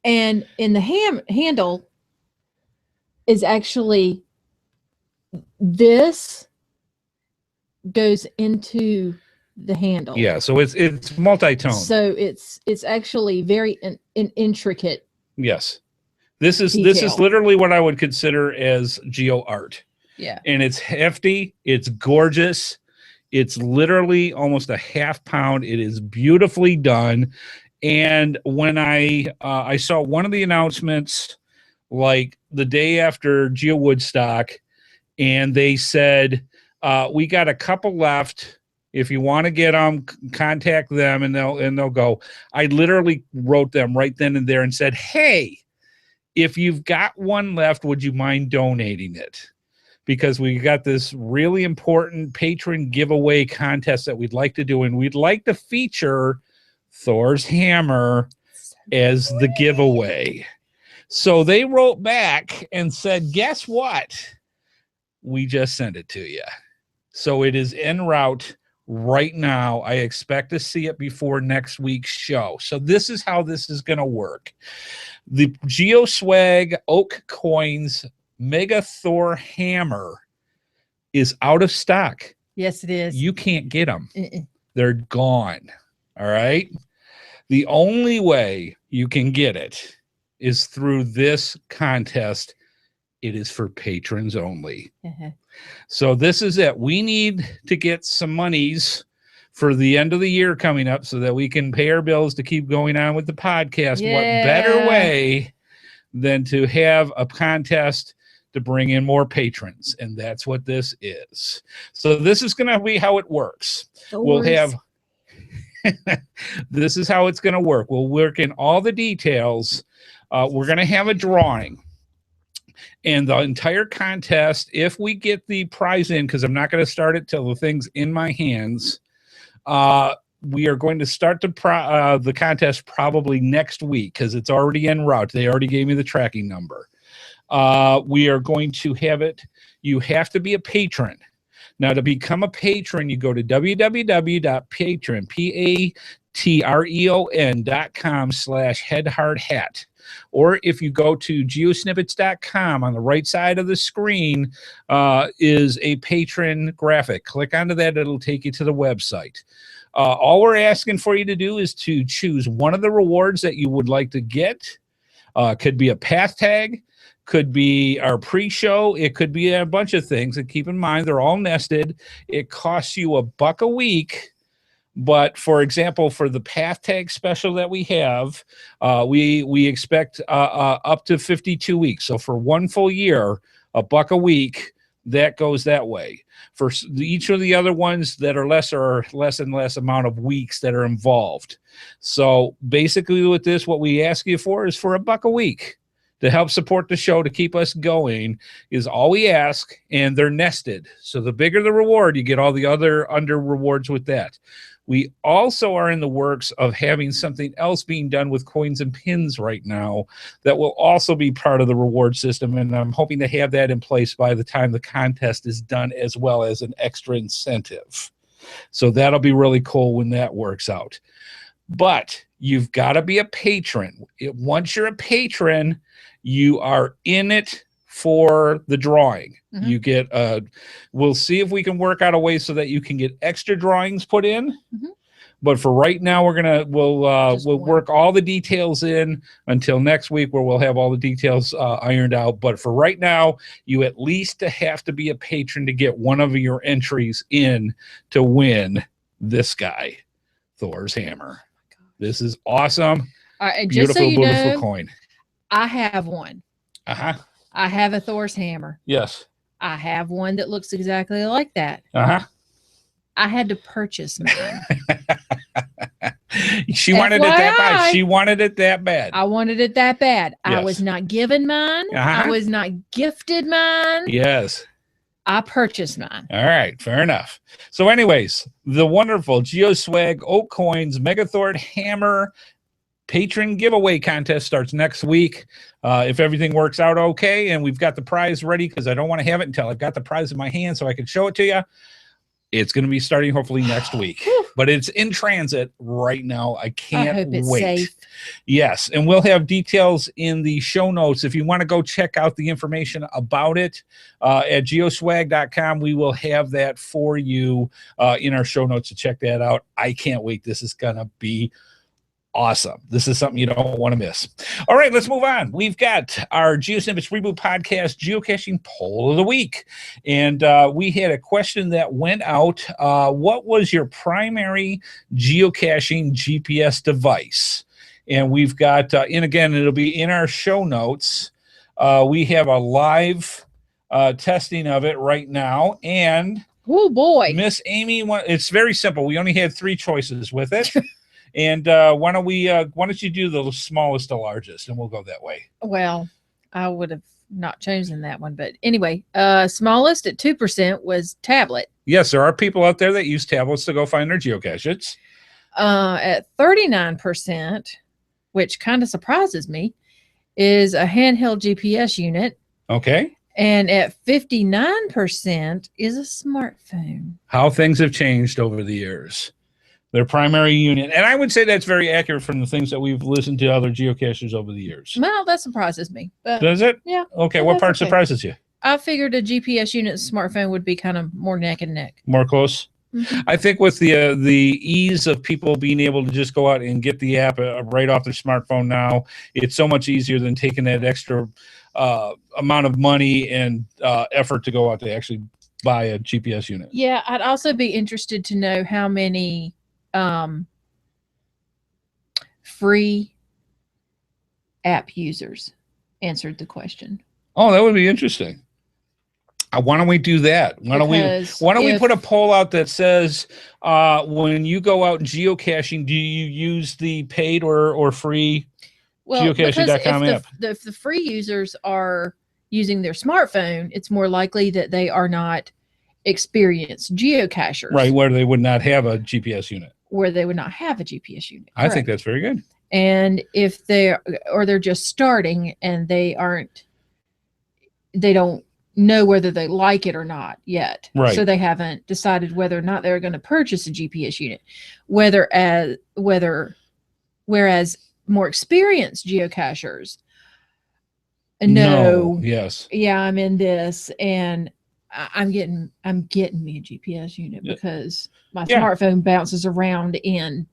And in the handle is actually this goes into the handle. Yeah, so it's multi-tone. So it's actually very intricate. Yes. This is detail. literally what I would consider as geo art. Yeah. And it's hefty, it's gorgeous. It's literally almost a half pound. It is beautifully done. And when I saw one of the announcements like the day after Geo Woodstock, and they said, we got a couple left. If you want to get them, contact them and they'll go. I literally wrote them right then and there and said, hey, if you've got one left, would you mind donating it? Because we got this really important patron giveaway contest that we'd like to do, and we'd like to feature Thor's hammer as the giveaway. So they wrote back and said, guess what? We just sent it to you. So it is en route right now. I expect to see it before next week's show. So this is how this is going to work. The GeoSwag Oak Coins Mega Thor hammer is out of stock. Yes, it is. You can't get them. They're gone. All right. The only way you can get it is through this contest. It is for patrons only. So this is it. We need to get some monies for the end of the year coming up so that we can pay our bills to keep going on with the podcast. Yeah. What better way than to have a contest to bring in more patrons? And that's what this is. So this is going to be how it works. We'll have this is how it's going to work. We'll work in all the details. We're going to have a drawing. And the entire contest, if we get the prize in, because I'm not going to start it till the thing's in my hands, we are going to start the contest probably next week because it's already en route. They already gave me the tracking number. We are going to have it. You have to be a patron. Now, to become a patron, you go to patreon.com/headhardhat. Or if you go to geosnippits.com, on the right side of the screen is a patron graphic. Click onto that. It'll take you to the website. All we're asking for you to do is to choose one of the rewards that you would like to get. Could be a path tag, could be our pre-show, it could be a bunch of things. And keep in mind, they're all nested. It costs you $1 a week. But for example, for the path tag special that we have, we expect up to 52 weeks. So for 1 full year, $1 a week, that goes that way. For each of the other ones that are less and less amount of weeks that are involved. So basically with this, what we ask you for is for $1 a week to help support the show, to keep us going, is all we ask, and they're nested. So the bigger the reward, you get all the other under rewards with that. We also are in the works of having something else being done with coins and pins right now that will also be part of the reward system, and I'm hoping to have that in place by the time the contest is done, as well as an extra incentive. So that'll be really cool when that works out. But you've got to be a patron. Once you're a patron, you are in it for the drawing. You get we'll see if we can work out a way so that you can get extra drawings put in. But for right now, we'll work all the details in until next week, where we'll have all the details ironed out. But for right now, you at least have to be a patron to get one of your entries in to win this guy, Thor's hammer. This is awesome. Beautiful, so beautiful coin. I have one. I have a Thor's hammer. Yes. I have one that looks exactly like that. I had to purchase mine. She wanted it that bad. She wanted it that bad. I wanted it that bad. Yes. I was not given mine. I was not gifted mine. Yes. I purchased mine. All right. Fair enough. So anyways, the wonderful GeoSwag Oak Coins Megathor hammer patron giveaway contest starts next week. If everything works out okay and we've got the prize ready, because I don't want to have it until I've got the prize in my hand so I can show it to you. It's going to be starting hopefully next week, but it's in transit right now. I can't I hope it's wait. safe. Yes, and we'll have details in the show notes. If you want to go check out the information about it at geoswag.com, we will have that for you in our show notes to check that out. I can't wait. This is going to be awesome. This is something you don't want to miss. All right, let's move on. We've got our GeoSnippits Reboot podcast geocaching poll of the week. And we had a question that went out. What was your primary geocaching GPS device? And we've got, and again, it'll be in our show notes. We have a live testing of it right now. And oh boy, Miss Amy, it's very simple. We only had 3 choices with it. And why don't you do the smallest to largest, and we'll go that way. Well, I would have not chosen that one, but anyway, smallest at 2% was tablet. Yes, there are people out there that use tablets to go find their geocaches. At 39%, which kind of surprises me, is a handheld GPS unit. Okay. And at 59% is a smartphone. How things have changed over the years. Their primary unit. And I would say that's very accurate from the things that we've listened to other geocachers over the years. Well, that surprises me. But does it? Yeah. Okay. What part surprises you? I figured a GPS unit and smartphone would be kind of more neck and neck. More close? Mm-hmm. I think with the ease of people being able to just go out and get the app right off their smartphone now, it's so much easier than taking that extra amount of money and effort to go out to actually buy a GPS unit. Yeah. I'd also be interested to know how many free app users answered the question. Oh, that would be interesting. Why don't we do that? Why don't we put a poll out that says when you go out geocaching, do you use the paid or free geocaching.com app? If the free users are using their smartphone, it's more likely that they are not experienced geocachers. Right, where they would not have a GPS unit. Where they would not have a GPS unit. I think that's very good. And if they're just starting and they don't know whether they like it or not yet. Right. So they haven't decided whether or not they're going to purchase a GPS unit. Whereas more experienced geocachers know, yes. Yeah, I'm in this and I'm getting me a GPS unit because my smartphone bounces around is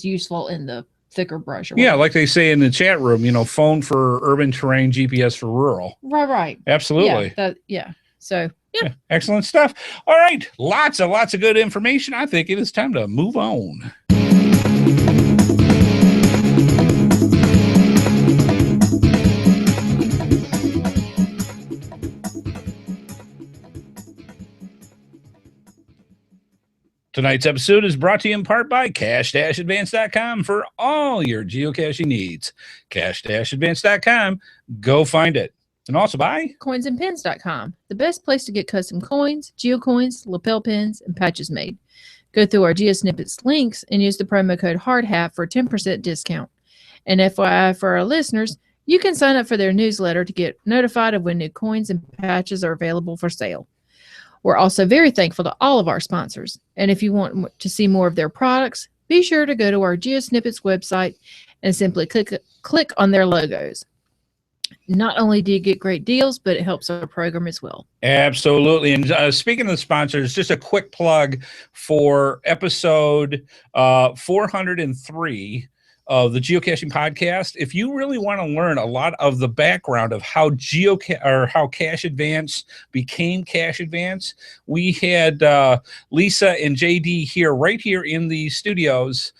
useful in the thicker brush. Yeah, like they say in the chat room, phone for urban terrain, GPS for rural. Right. Absolutely. So excellent stuff. All right, lots of good information. I think it is time to move on. Tonight's episode is brought to you in part by cash-advance.com for all your geocaching needs. Cash-advance.com. Go find it. And also by coinsandpins.com, the best place to get custom coins, geocoins, lapel pins, and patches made. Go through our GeoSnippits links and use the promo code HARDHAT for a 10% discount. And FYI for our listeners, you can sign up for their newsletter to get notified of when new coins and patches are available for sale. We're also very thankful to all of our sponsors. And if you want to see more of their products, be sure to go to our GeoSnippits website and simply click on their logos. Not only do you get great deals, but it helps our program as well. Absolutely. And speaking of the sponsors, just a quick plug for episode 403 of the Geocaching podcast. If you really want to learn a lot of the background of how Cache Advance became Cache Advance, we had Lisa and JD right here in the studios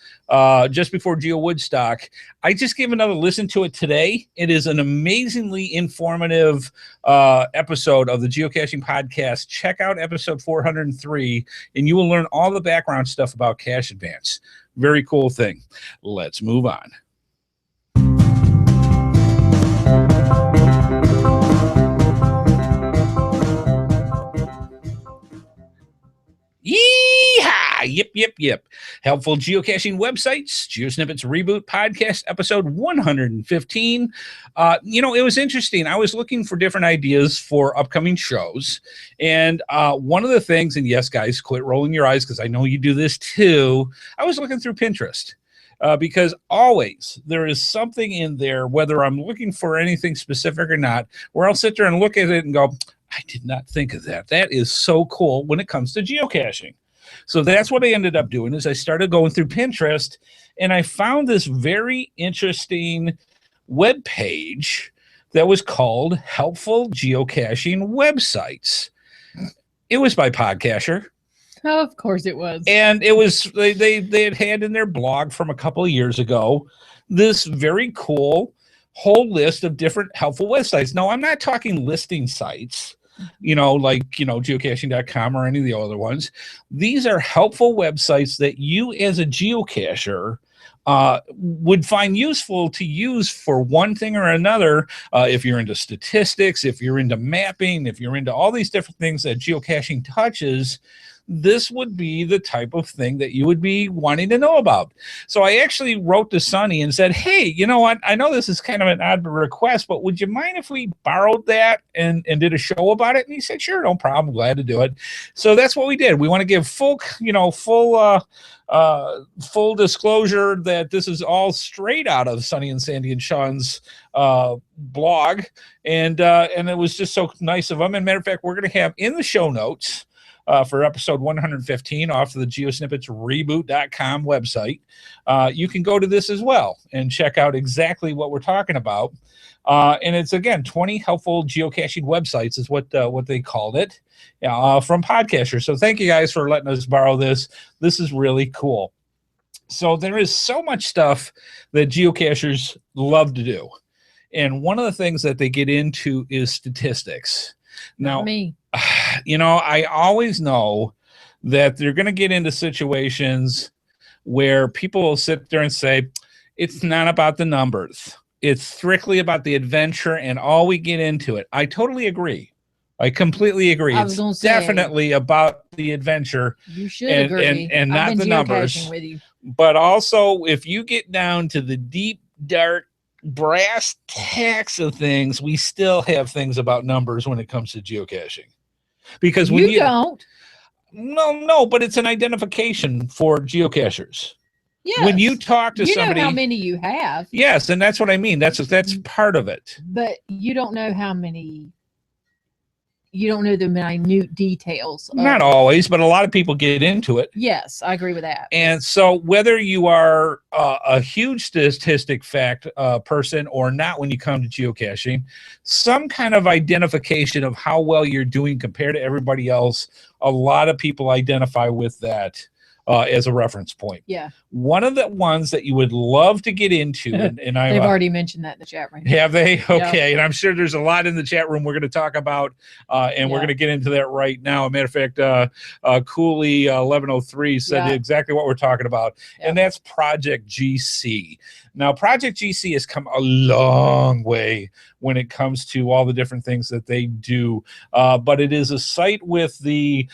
just before Geo Woodstock. I just gave another listen to it today. It is an amazingly informative episode of the Geocaching podcast. Check out episode 403, and you will learn all the background stuff about Cache Advance. Very cool thing. Let's move on. Yeehaw! Yep. Helpful geocaching websites, GeoSnippits Reboot podcast, episode 115. It was interesting. I was looking for different ideas for upcoming shows. And one of the things, and yes, guys, quit rolling your eyes because I know you do this too. I was looking through Pinterest. Because always there is something in there, whether I'm looking for anything specific or not, where I'll sit there and look at it and go, I did not think of that. That is so cool when it comes to geocaching. So that's what I ended up doing is I started going through Pinterest and I found this very interesting web page that was called Helpful Geocaching Websites. It was by Podcaster. Oh, of course it was. And it was they had in their blog from a couple of years ago this very cool whole list of different helpful websites. Now, I'm not talking listing sites, like geocaching.com or any of the other ones. These are helpful websites that you as a geocacher would find useful to use for one thing or another. If you're into statistics, if you're into mapping, if you're into all these different things that geocaching touches, this would be the type of thing that you would be wanting to know about. So I actually wrote to Sonny and said, hey, you know what? I know this is kind of an odd request, but would you mind if we borrowed that and did a show about it? And he said, sure, no problem. Glad to do it. So that's what we did. We want to give full disclosure that this is all straight out of Sonny and Sandy and Sean's blog. And it was just so nice of them. And matter of fact, we're going to have in the show notes for episode 115 off of the GeoSnippits Reboot.com website. You can go to this as well and check out exactly what we're talking about. And it's, again, 20 helpful geocaching websites is what they called it from Podcaster. So thank you guys for letting us borrow this. This is really cool. So there is so much stuff that geocachers love to do. And one of the things that they get into is statistics. Now, I always know that they're going to get into situations where people will sit there and say, it's not about the numbers. It's strictly about the adventure and all we get into it. I totally agree. I completely agree. It's definitely about the adventure. You should agree. And not the numbers. With you. But also, if you get down to the deep, dark, brass tacks of things, we still have things about numbers when it comes to geocaching. Because when you don't. No, but it's an identification for geocachers. Yes. When you talk to somebody, you know how many you have. Yes, and that's what I mean. That's part of it. But you don't know how many. You don't know the minute details. Not always, but a lot of people get into it. Yes, I agree with that. And so whether you are a huge statistic fact person or not when you come to geocaching, some kind of identification of how well you're doing compared to everybody else, a lot of people identify with that as a reference point. Yeah. One of the ones that you would love to get into, and they've already mentioned that in the chat room. Have they? Okay. Yep. And I'm sure there's a lot in the chat room we're going to talk about, and we're going to get into that right now. As a matter of fact, Cooley 1103 said exactly what we're talking about, and that's Project GC. Now, Project GC has come a long way when it comes to all the different things that they do, but it is a site with the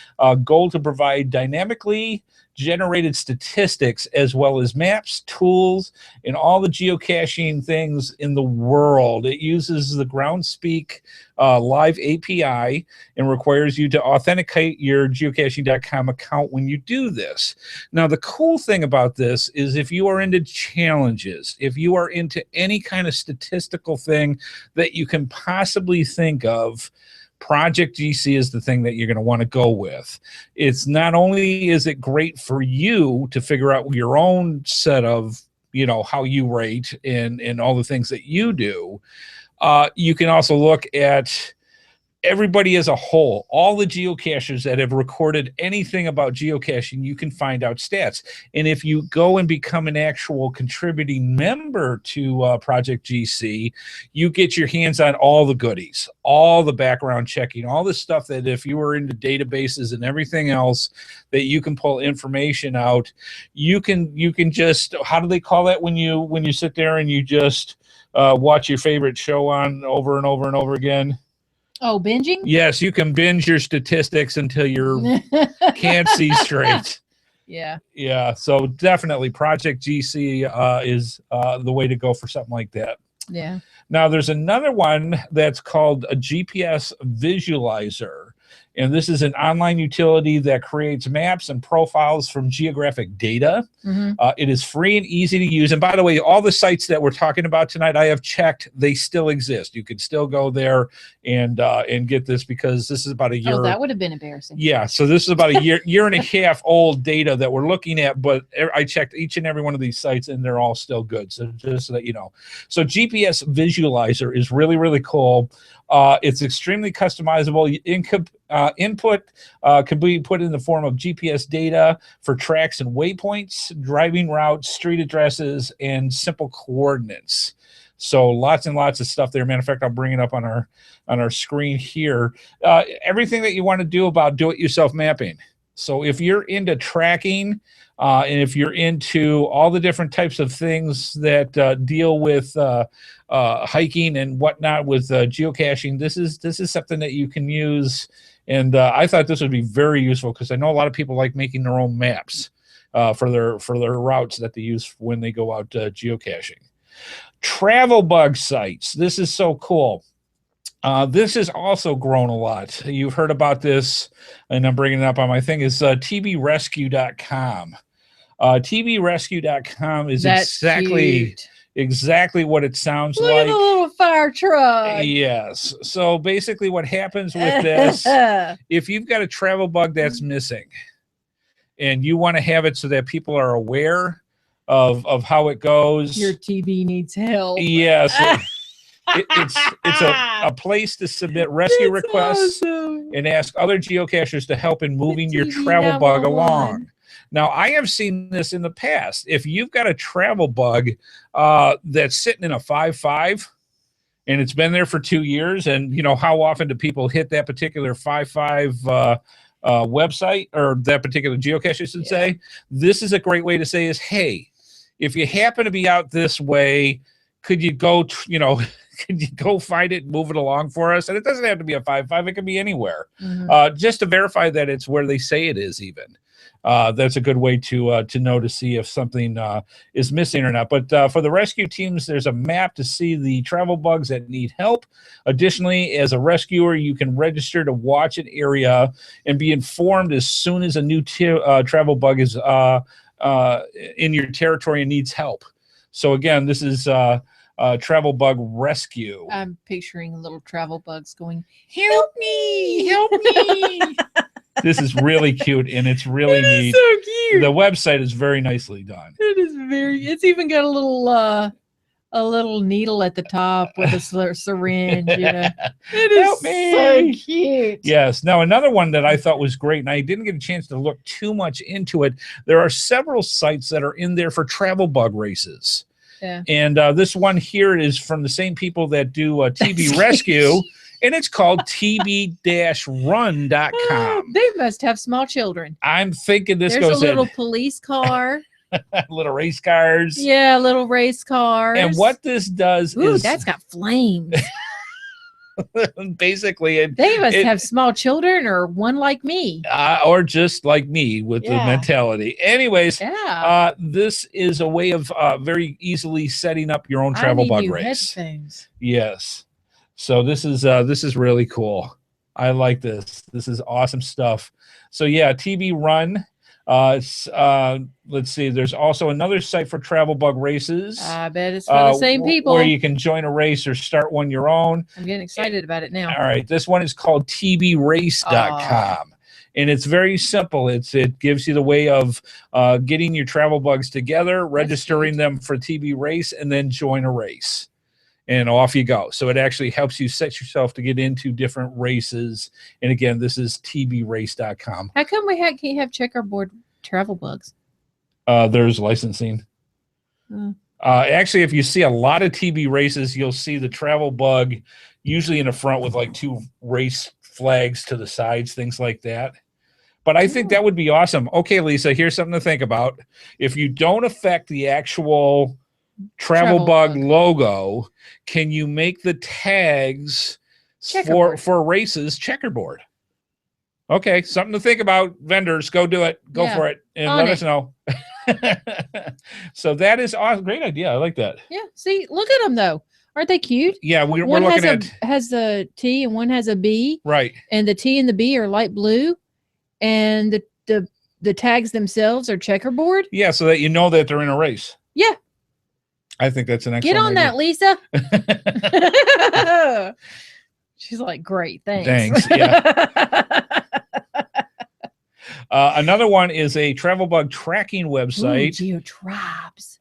goal to provide dynamically generated statistics as well as maps, tools, and all the geocaching things in the world. It uses the Groundspeak live API and requires you to authenticate your geocaching.com account when you do this. Now, the cool thing about this is if you are into challenges, if you are into any kind of statistical thing that you can possibly think of, Project GC is the thing that you're going to want to go with. It's not only is it great for you to figure out your own set of, how you rate and all the things that you do, you can also look at everybody as a whole, all the geocachers that have recorded anything about geocaching, you can find out stats. And if you go and become an actual contributing member to Project GC, you get your hands on all the goodies, all the background checking, all the stuff that if you were into databases and everything else that you can pull information out, you can just, how do they call that when you sit there and you just watch your favorite show on over and over and over again? Oh, binging? Yes, you can binge your statistics until you can't see straight. Yeah. Yeah. So definitely Project GC is the way to go for something like that. Yeah. Now, there's another one that's called a GPS visualizer. And this is an online utility that creates maps and profiles from geographic data. It is free and easy to use. And by the way, all the sites that we're talking about tonight, I have checked, they still exist. You could still go there and get this, because this is about a year. Oh, that would have been embarrassing. Yeah, so this is about a year and a half old data that we're looking at, but I checked each and every one of these sites and they're all still good. So just so that you know. So GPS visualizer is really, really cool. It's extremely customizable. Input can be put in the form of GPS data for tracks and waypoints, driving routes, street addresses, and simple coordinates. So lots and lots of stuff there. Matter of fact, I'll bring it up on our screen here. Everything that you want to do about do-it-yourself mapping. So if you're into tracking, and if you're into all the different types of things that deal with hiking and whatnot with geocaching, this is something that you can use. And I thought this would be very useful, because I know a lot of people like making their own maps for their routes that they use when they go out geocaching. Travel bug sites. This is so cool. This has also grown a lot. You've heard about this, and I'm bringing it up on my thing, is tbrescue.com. tbrescue.com is exactly what it sounds Look like. at the little fire truck. Yes. So basically what happens with this, if you've got a travel bug that's missing and you want to have it so that people are aware of how it goes. Your TB needs help. Yes. It's a place to submit rescue requests and ask other geocachers to help in moving your travel bug along. Now, I have seen this in the past. If you've got a travel bug that's sitting in a 5.5 and it's been there for 2 years, and you know, how often do people hit that particular 5.5 website, or that particular geocache, I should say? This is a great way to say is, hey, if you happen to be out this way, could you go, could you go find it and move it along for us? And it doesn't have to be a 5.5. It can be anywhere. Just to verify that it's where they say it is even. That's a good way to know, to see if something is missing or not. But for the rescue teams, there's a map to see the travel bugs that need help. Additionally, as a rescuer, you can register to watch an area and be informed as soon as a new travel bug is in your territory and needs help. So again, this is travel bug rescue. I'm picturing little travel bugs going, help me, help me. This is really cute, and it's really neat. So cute. The website is very nicely done. It is it's even got a little needle at the top with a syringe. It is so cute. Yes. Now, another one that I thought was great, and I didn't get a chance to look too much into it. There are several sites that are in there for travel bug races. Yeah. And this one here is from the same people that do TB Rescue, and it's called tb-run.com. They must have small children. I'm thinking this There's goes a little police car. Little race cars. Yeah, little race cars. And what this does is... that's got flames. Basically, they must have small children, or one like me, or just like me with the mentality. Anyways, this is a way of very easily setting up your own travel bug race. Headphones. Yes, so this is really cool. I like this. This is awesome stuff. So yeah, TB Run. Let's see. There's also another site for travel bug races. I bet it's for the same people, where you can join a race or start one your own. I'm getting excited about it now. All right, this one is called tbrace.com, and it's very simple. It gives you the way of getting your travel bugs together, registering them for TB Race, and then join a race. And off you go. So it actually helps you set yourself to get into different races. And again, this is tbrace.com. How come we can't have checkerboard travel bugs? There's licensing. Actually, if you see a lot of TB races, you'll see the travel bug usually in the front with like 2 race flags to the sides, things like that. But I think that would be awesome. Okay, Lisa, here's something to think about. If you don't affect the actual travel bug logo, can you make the tags for races checkerboard? Okay, something to think about. Vendors, go do it. Go for it, and let us know. So that is awesome. Great idea. I like that. Yeah. See, look at them though. Aren't they cute? Yeah, we're one looking at has a T and one has a B. Right. And the T and the B are light blue, and the tags themselves are checkerboard. Yeah, so that you know that they're in a race. Yeah. I think that's an excellent Get on idea. that, Lisa. She's like, great, thanks. Yeah. Another one is a travel bug tracking website. Ooh, GeoTribes.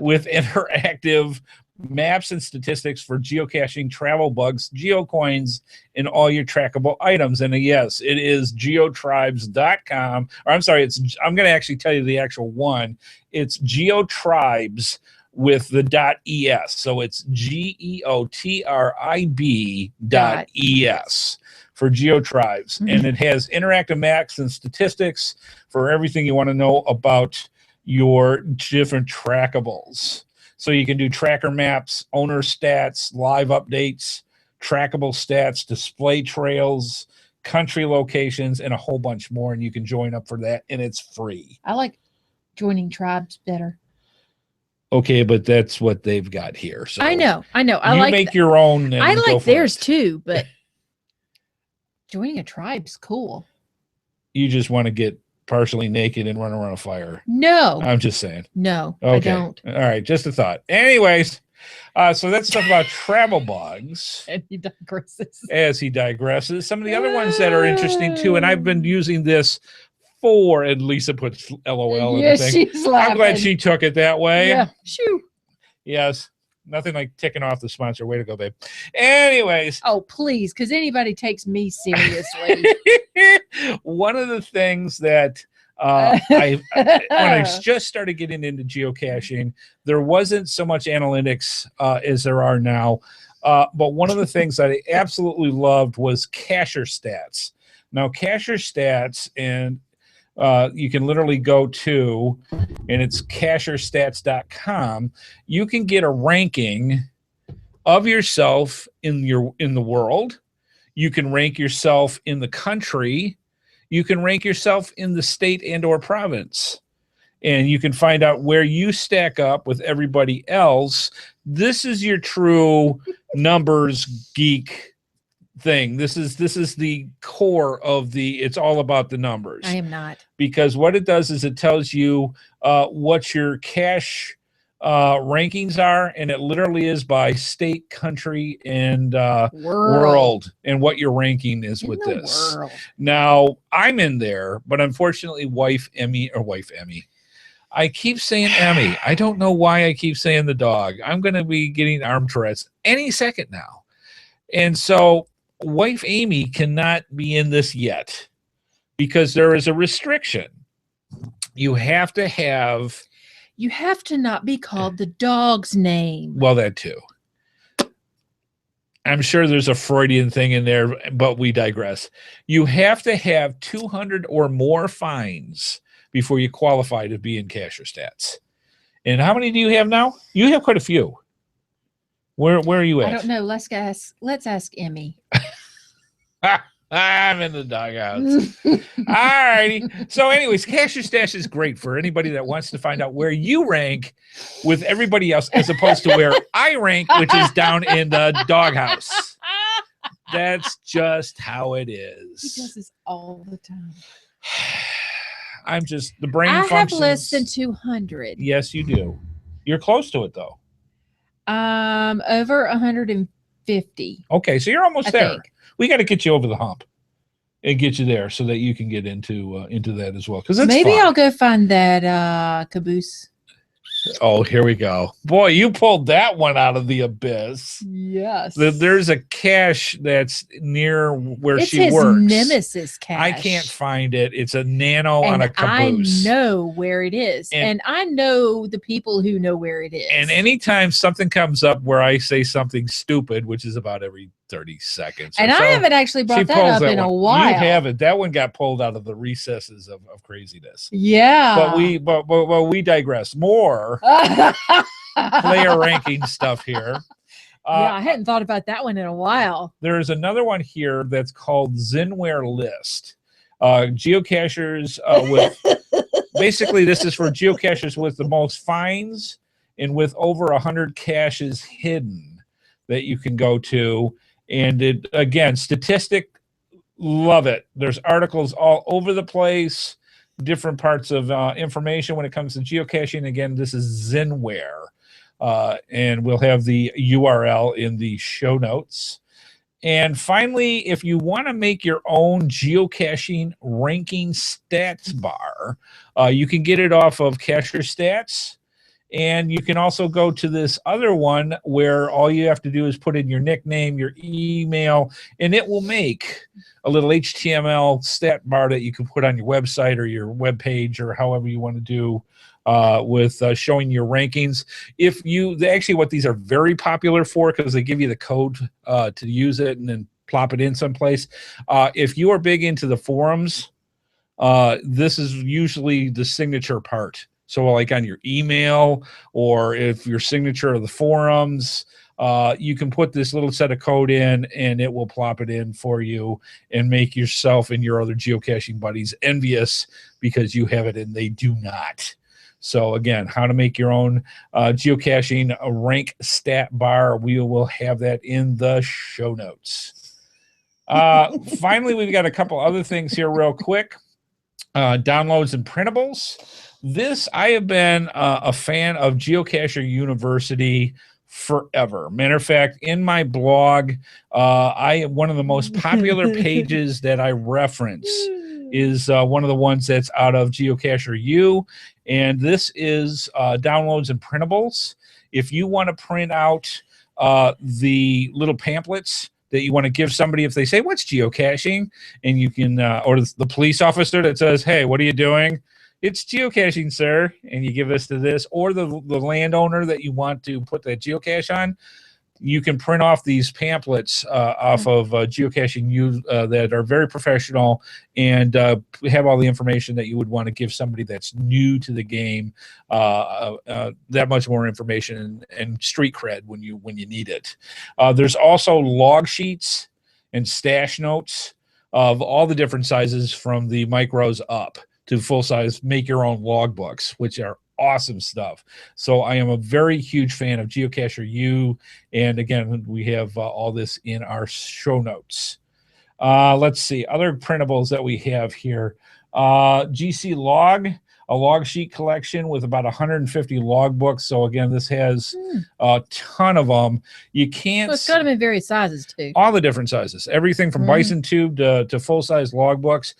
With interactive maps and statistics for geocaching, travel bugs, geocoins, and all your trackable items. And yes, it is geotribes.com. Or I'm sorry, I'm going to actually tell you the actual one. It's GeoTribes with the .es. So it's GeoTrib.es for GeoTribes. Mm-hmm. And it has interactive maps and statistics for everything you want to know about your different trackables. So you can do tracker maps, owner stats, live updates, trackable stats, display trails, country locations, and a whole bunch more. And you can join up for that, and it's free. I like joining tribes better. Okay, but that's what they've got here. So I know. You make your own. And I like theirs too, but joining a tribe's cool. You just want to get partially naked and run around a fire. No. I'm just saying. No, okay. I don't. All right, just a thought. Anyways, so that's stuff about travel bugs. And he digresses. As he digresses. Some of the other ones that are interesting too, and I've been using this for, and Lisa puts LOL in the thing. She's laughing. I'm glad she took it that way. Yeah. Shoo. Yes. Nothing like ticking off the sponsor. Way to go, babe. Anyways. Oh, please, because anybody takes me seriously. One of the things that when I just started getting into geocaching, there wasn't so much analytics as there are now. But one of the things that I absolutely loved was cacher stats. Now, cacher stats, and you can literally go to, and it's cacherstats.com. You can get a ranking of yourself in the world. You can rank yourself in the country. You can rank yourself in the state and or province. And you can find out where you stack up with everybody else. This is your true numbers geek thing. This is the core of it's all about the numbers. I am not. Because what it does is it tells you what your cache rankings are, and it literally is by state, country, and world, and what your ranking is with this. World. Now, I'm in there, but unfortunately, wife Emmy. I keep saying Emmy. I don't know why I keep saying the dog. I'm going to be getting arm Tourette's any second now. And so wife Amy cannot be in this yet because there is a restriction. You have to not be called the dog's name. Well, that too. I'm sure there's a Freudian thing in there, but we digress. You have to have 200 or more finds before you qualify to be in Cacher Stats. And how many do you have now? You have quite a few. Where are you at? I don't know. Let's ask Emmy. I'm in the doghouse. All righty. So anyways, Cacher Stash is great for anybody that wants to find out where you rank with everybody else as opposed to where I rank, which is down in the doghouse. That's just how it is. He does this all the time. The brain functions. I have less than 200. Yes, you do. You're close to it, though. Over 150. Okay, so you're almost there. Think. We got to get you over the hump and get you there so that you can get into that as well. Because maybe fun. I'll go find that caboose. Oh, here we go. Boy, you pulled that one out of the abyss. Yes. There's a cache that's near where she works. It's his nemesis cache. I can't find it. It's a nano on a caboose. I know where it is. And I know the people who know where it is. And anytime something comes up where I say something stupid, which is about every 30 seconds. And I haven't actually brought that up in a while. You haven't. That one got pulled out of the recesses of craziness. Yeah. But we digress. More player ranking stuff here. Yeah, I hadn't thought about that one in a while. There's another one here that's called Zinware List. Geocachers with basically this is for geocachers with the most finds and with over 100 caches hidden that you can go to. And it, again, statistic, love it. There's articles all over the place, different parts of information when it comes to geocaching. Again, this is Zinware. And we'll have the URL in the show notes. And finally, if you want to make your own geocaching ranking stats bar, you can get it off of Cacher Stats. And you can also go to this other one where all you have to do is put in your nickname, your email, and it will make a little HTML stat bar that you can put on your website or your web page or however you want to do with showing your rankings. If you actually, what these are very popular for, because they give you the code to use it and then plop it in someplace. If you are big into the forums, this is usually the signature part. So like on your email, or if your signature of the forums, you can put this little set of code in and it will plop it in for you and make yourself and your other geocaching buddies envious because you have it and they do not. So again, how to make your own geocaching rank stat bar. We will have that in the show notes. Finally, we've got a couple other things here real quick. Downloads and printables. This, I have been a fan of Geocacher University forever. Matter of fact, in my blog, one of the most popular pages that I reference is one of the ones that's out of Geocacher U, and this is downloads and printables. If you want to print out the little pamphlets that you want to give somebody if they say, "What's geocaching?" and you can, or the police officer that says, "Hey, what are you doing?" "It's geocaching, sir," and you give this to this, or the landowner that you want to put that geocache on, you can print off these pamphlets off of Geocaching U that are very professional and have all the information that you would want to give somebody that's new to the game, that much more information and street cred when you need it. There's also log sheets and stash notes of all the different sizes from the micros up to full size, make your own logbooks, which are awesome stuff. So I am a very huge fan of Geocacher U. And again, we have all this in our show notes. Let's see, other printables that we have here. GC Log, a log sheet collection with about 150 logbooks. So again, this has a ton of them. You can't. Well, it's got them in various sizes too. All the different sizes, everything from bison tube to full size logbooks.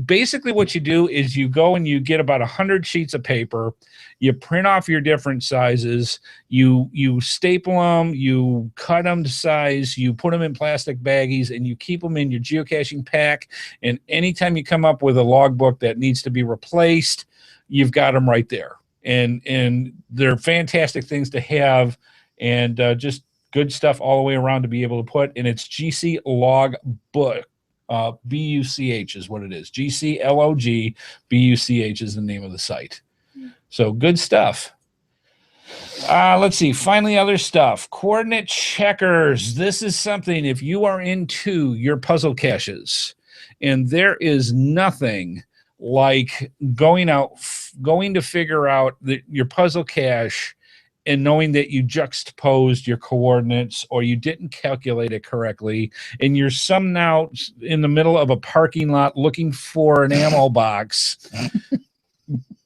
Basically what you do is you go and you get about 100 sheets of paper, you print off your different sizes, you staple them, you cut them to size, you put them in plastic baggies, and you keep them in your geocaching pack. And anytime you come up with a logbook that needs to be replaced, you've got them right there. And they're fantastic things to have, and just good stuff all the way around to be able to put. And it's GC Log Book. BUCH is what it is. GCLOG BUCH is the name of the site. So good stuff. Let's see. Finally, other stuff. Coordinate checkers. This is something if you are into your puzzle caches, and there is nothing like going to figure out your puzzle cache and knowing that you juxtaposed your coordinates or you didn't calculate it correctly, and you're somehow in the middle of a parking lot looking for an ammo box,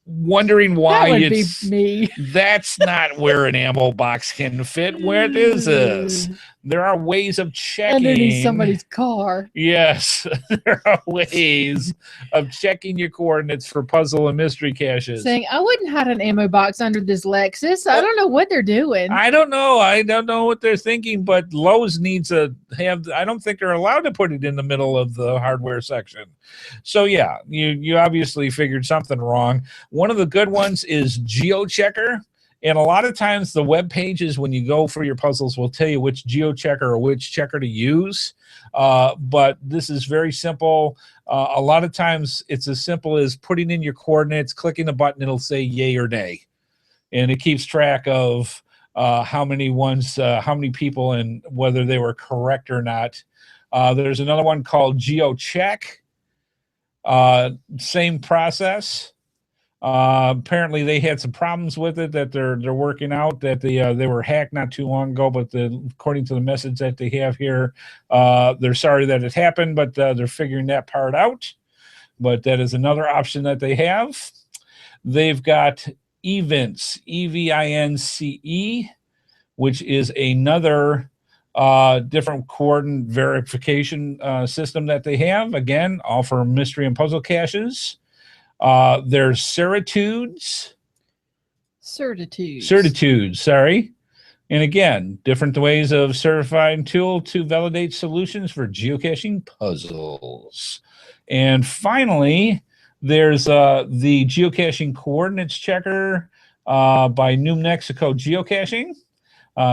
wondering why that would be me. That's not where an ammo box can fit. Where is this? There are ways of checking. Underneath somebody's car. Yes, there are ways of checking your coordinates for puzzle and mystery caches. Saying, I wouldn't hide an ammo box under this Lexus. I don't know what they're doing. I don't know. I don't know what they're thinking, but Lowe's needs to have, I don't think they're allowed to put it in the middle of the hardware section. So yeah, you obviously figured something wrong. One of the good ones is GeoChecker. And a lot of times the web pages, when you go for your puzzles, will tell you which GeoChecker or which checker to use. But this is very simple. A lot of times it's as simple as putting in your coordinates, clicking the button, it'll say yay or nay. And it keeps track of how many ones, how many people, and whether they were correct or not. There's another one called GeoCheck. Same process. Apparently they had some problems with it that they're working out, that they were hacked not too long ago, but according to the message that they have here, they're sorry that it happened, but they're figuring that part out. But that is another option that they have. They've got Evince, EVINCE, which is another different coordinate verification system that they have. Again, all for mystery and puzzle caches. There's Certitudes, sorry. And again, different ways of certifying tool to validate solutions for geocaching puzzles. And finally, there's the geocaching coordinates checker by New Mexico Geocaching.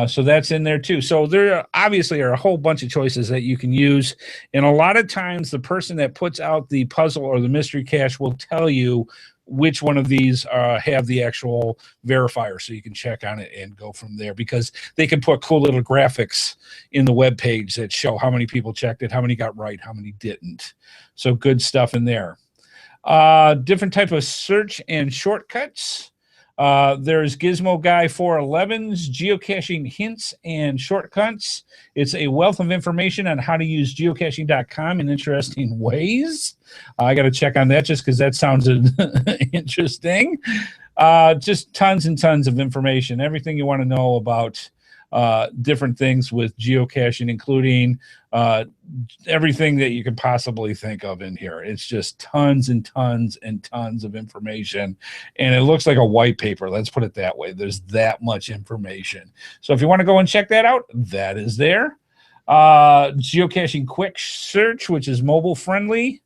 So that's in there too. So there obviously are a whole bunch of choices that you can use. And a lot of times the person that puts out the puzzle or the mystery cache will tell you which one of these have the actual verifier, so you can check on it and go from there, because they can put cool little graphics in the web page that show how many people checked it, how many got right, how many didn't. So good stuff in there. Different type of search and shortcuts. There's Gizmo Guy 411's Geocaching Hints and Shortcuts. It's a wealth of information on how to use geocaching.com in interesting ways. I got to check on that just because that sounds interesting. Just tons and tons of information, everything you want to know about different things with geocaching, including everything that you can possibly think of in here. It's just tons and tons and tons of information, and it looks like a white paper. Let's put it that way. There's that much information. So if you want to go and check that out, that is there. Geocaching Quick Search, which is mobile friendly.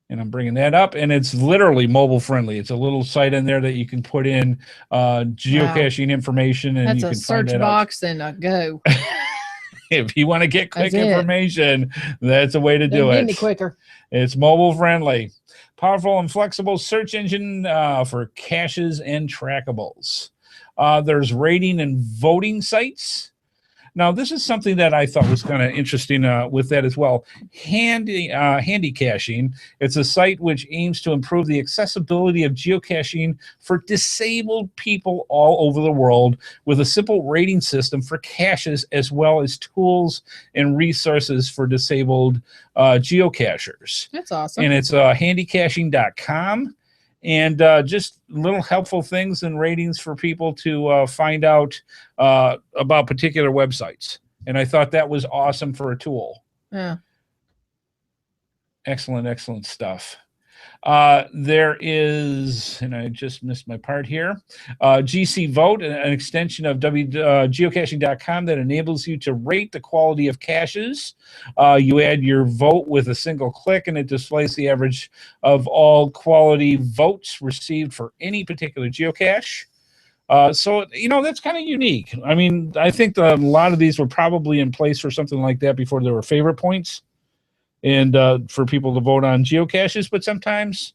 And I'm bringing that up, and it's literally mobile friendly. It's a little site in there that you can put in geocaching information, and that's you can a search find that box and a go. If you want to get quick information, that's a way to do it. Give me quicker. It's mobile friendly, powerful and flexible search engine for caches and trackables. There's rating and voting sites. Now, this is something that I thought was kind of interesting with that as well. Handy Caching. It's a site which aims to improve the accessibility of geocaching for disabled people all over the world with a simple rating system for caches, as well as tools and resources for disabled geocachers. That's awesome. And it's handycaching.com. And just little helpful things and ratings for people to find out about particular websites. And I thought that was awesome for a tool. Yeah. Excellent, excellent stuff. There is, and I just missed my part here, GC Vote, an extension of geocaching.com that enables you to rate the quality of caches. You add your vote with a single click, and it displays the average of all quality votes received for any particular geocache. So, you know, that's kind of unique. I mean, I think a lot of these were probably in place for something like that before there were favorite points, and for people to vote on geocaches, but sometimes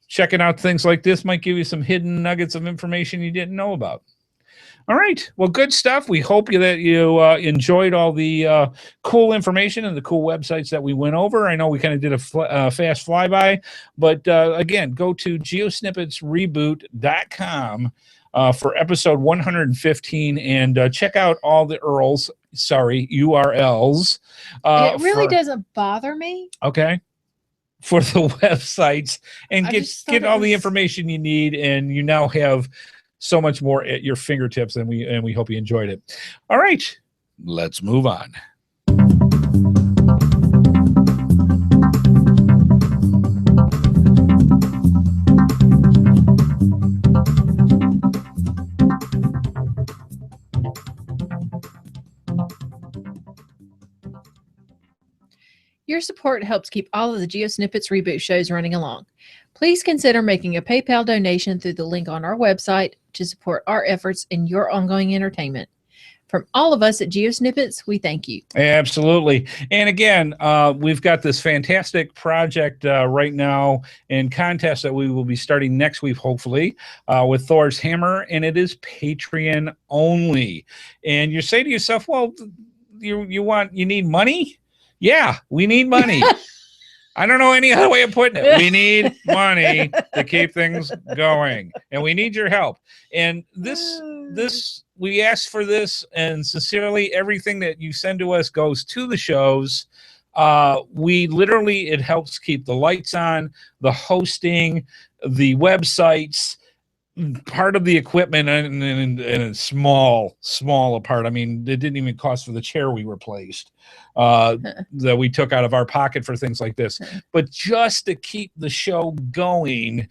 checking out things like this might give you some hidden nuggets of information you didn't know about. All right. Well, good stuff. We hope that you enjoyed all the cool information and the cool websites that we went over. I know we kind of did a fast flyby, but again, go to GeoSnippitsReboot.com for episode 115 and check out all the URLs. It really doesn't bother me. Okay. For the websites, and get all the information you need, and you now have so much more at your fingertips, and we hope you enjoyed it. All right, let's move on. Your support helps keep all of the GeoSnippits Reboot shows running along. Please consider making a PayPal donation through the link on our website to support our efforts in your ongoing entertainment. From all of us at GeoSnippits, we thank you. Absolutely. And again, we've got this fantastic project right now in contest that we will be starting next week, hopefully, with Thor's Hammer, and it is Patreon only. And you say to yourself, well, you need money? Yeah, we need money. I don't know any other way of putting it. We need money to keep things going, and we need your help. And this we ask for this, and sincerely, everything that you send to us goes to the shows. It helps keep the lights on, the hosting, the websites, part of the equipment, and a small part. I mean, it didn't even cost for the chair we replaced that we took out of our pocket for things like this. But just to keep the show going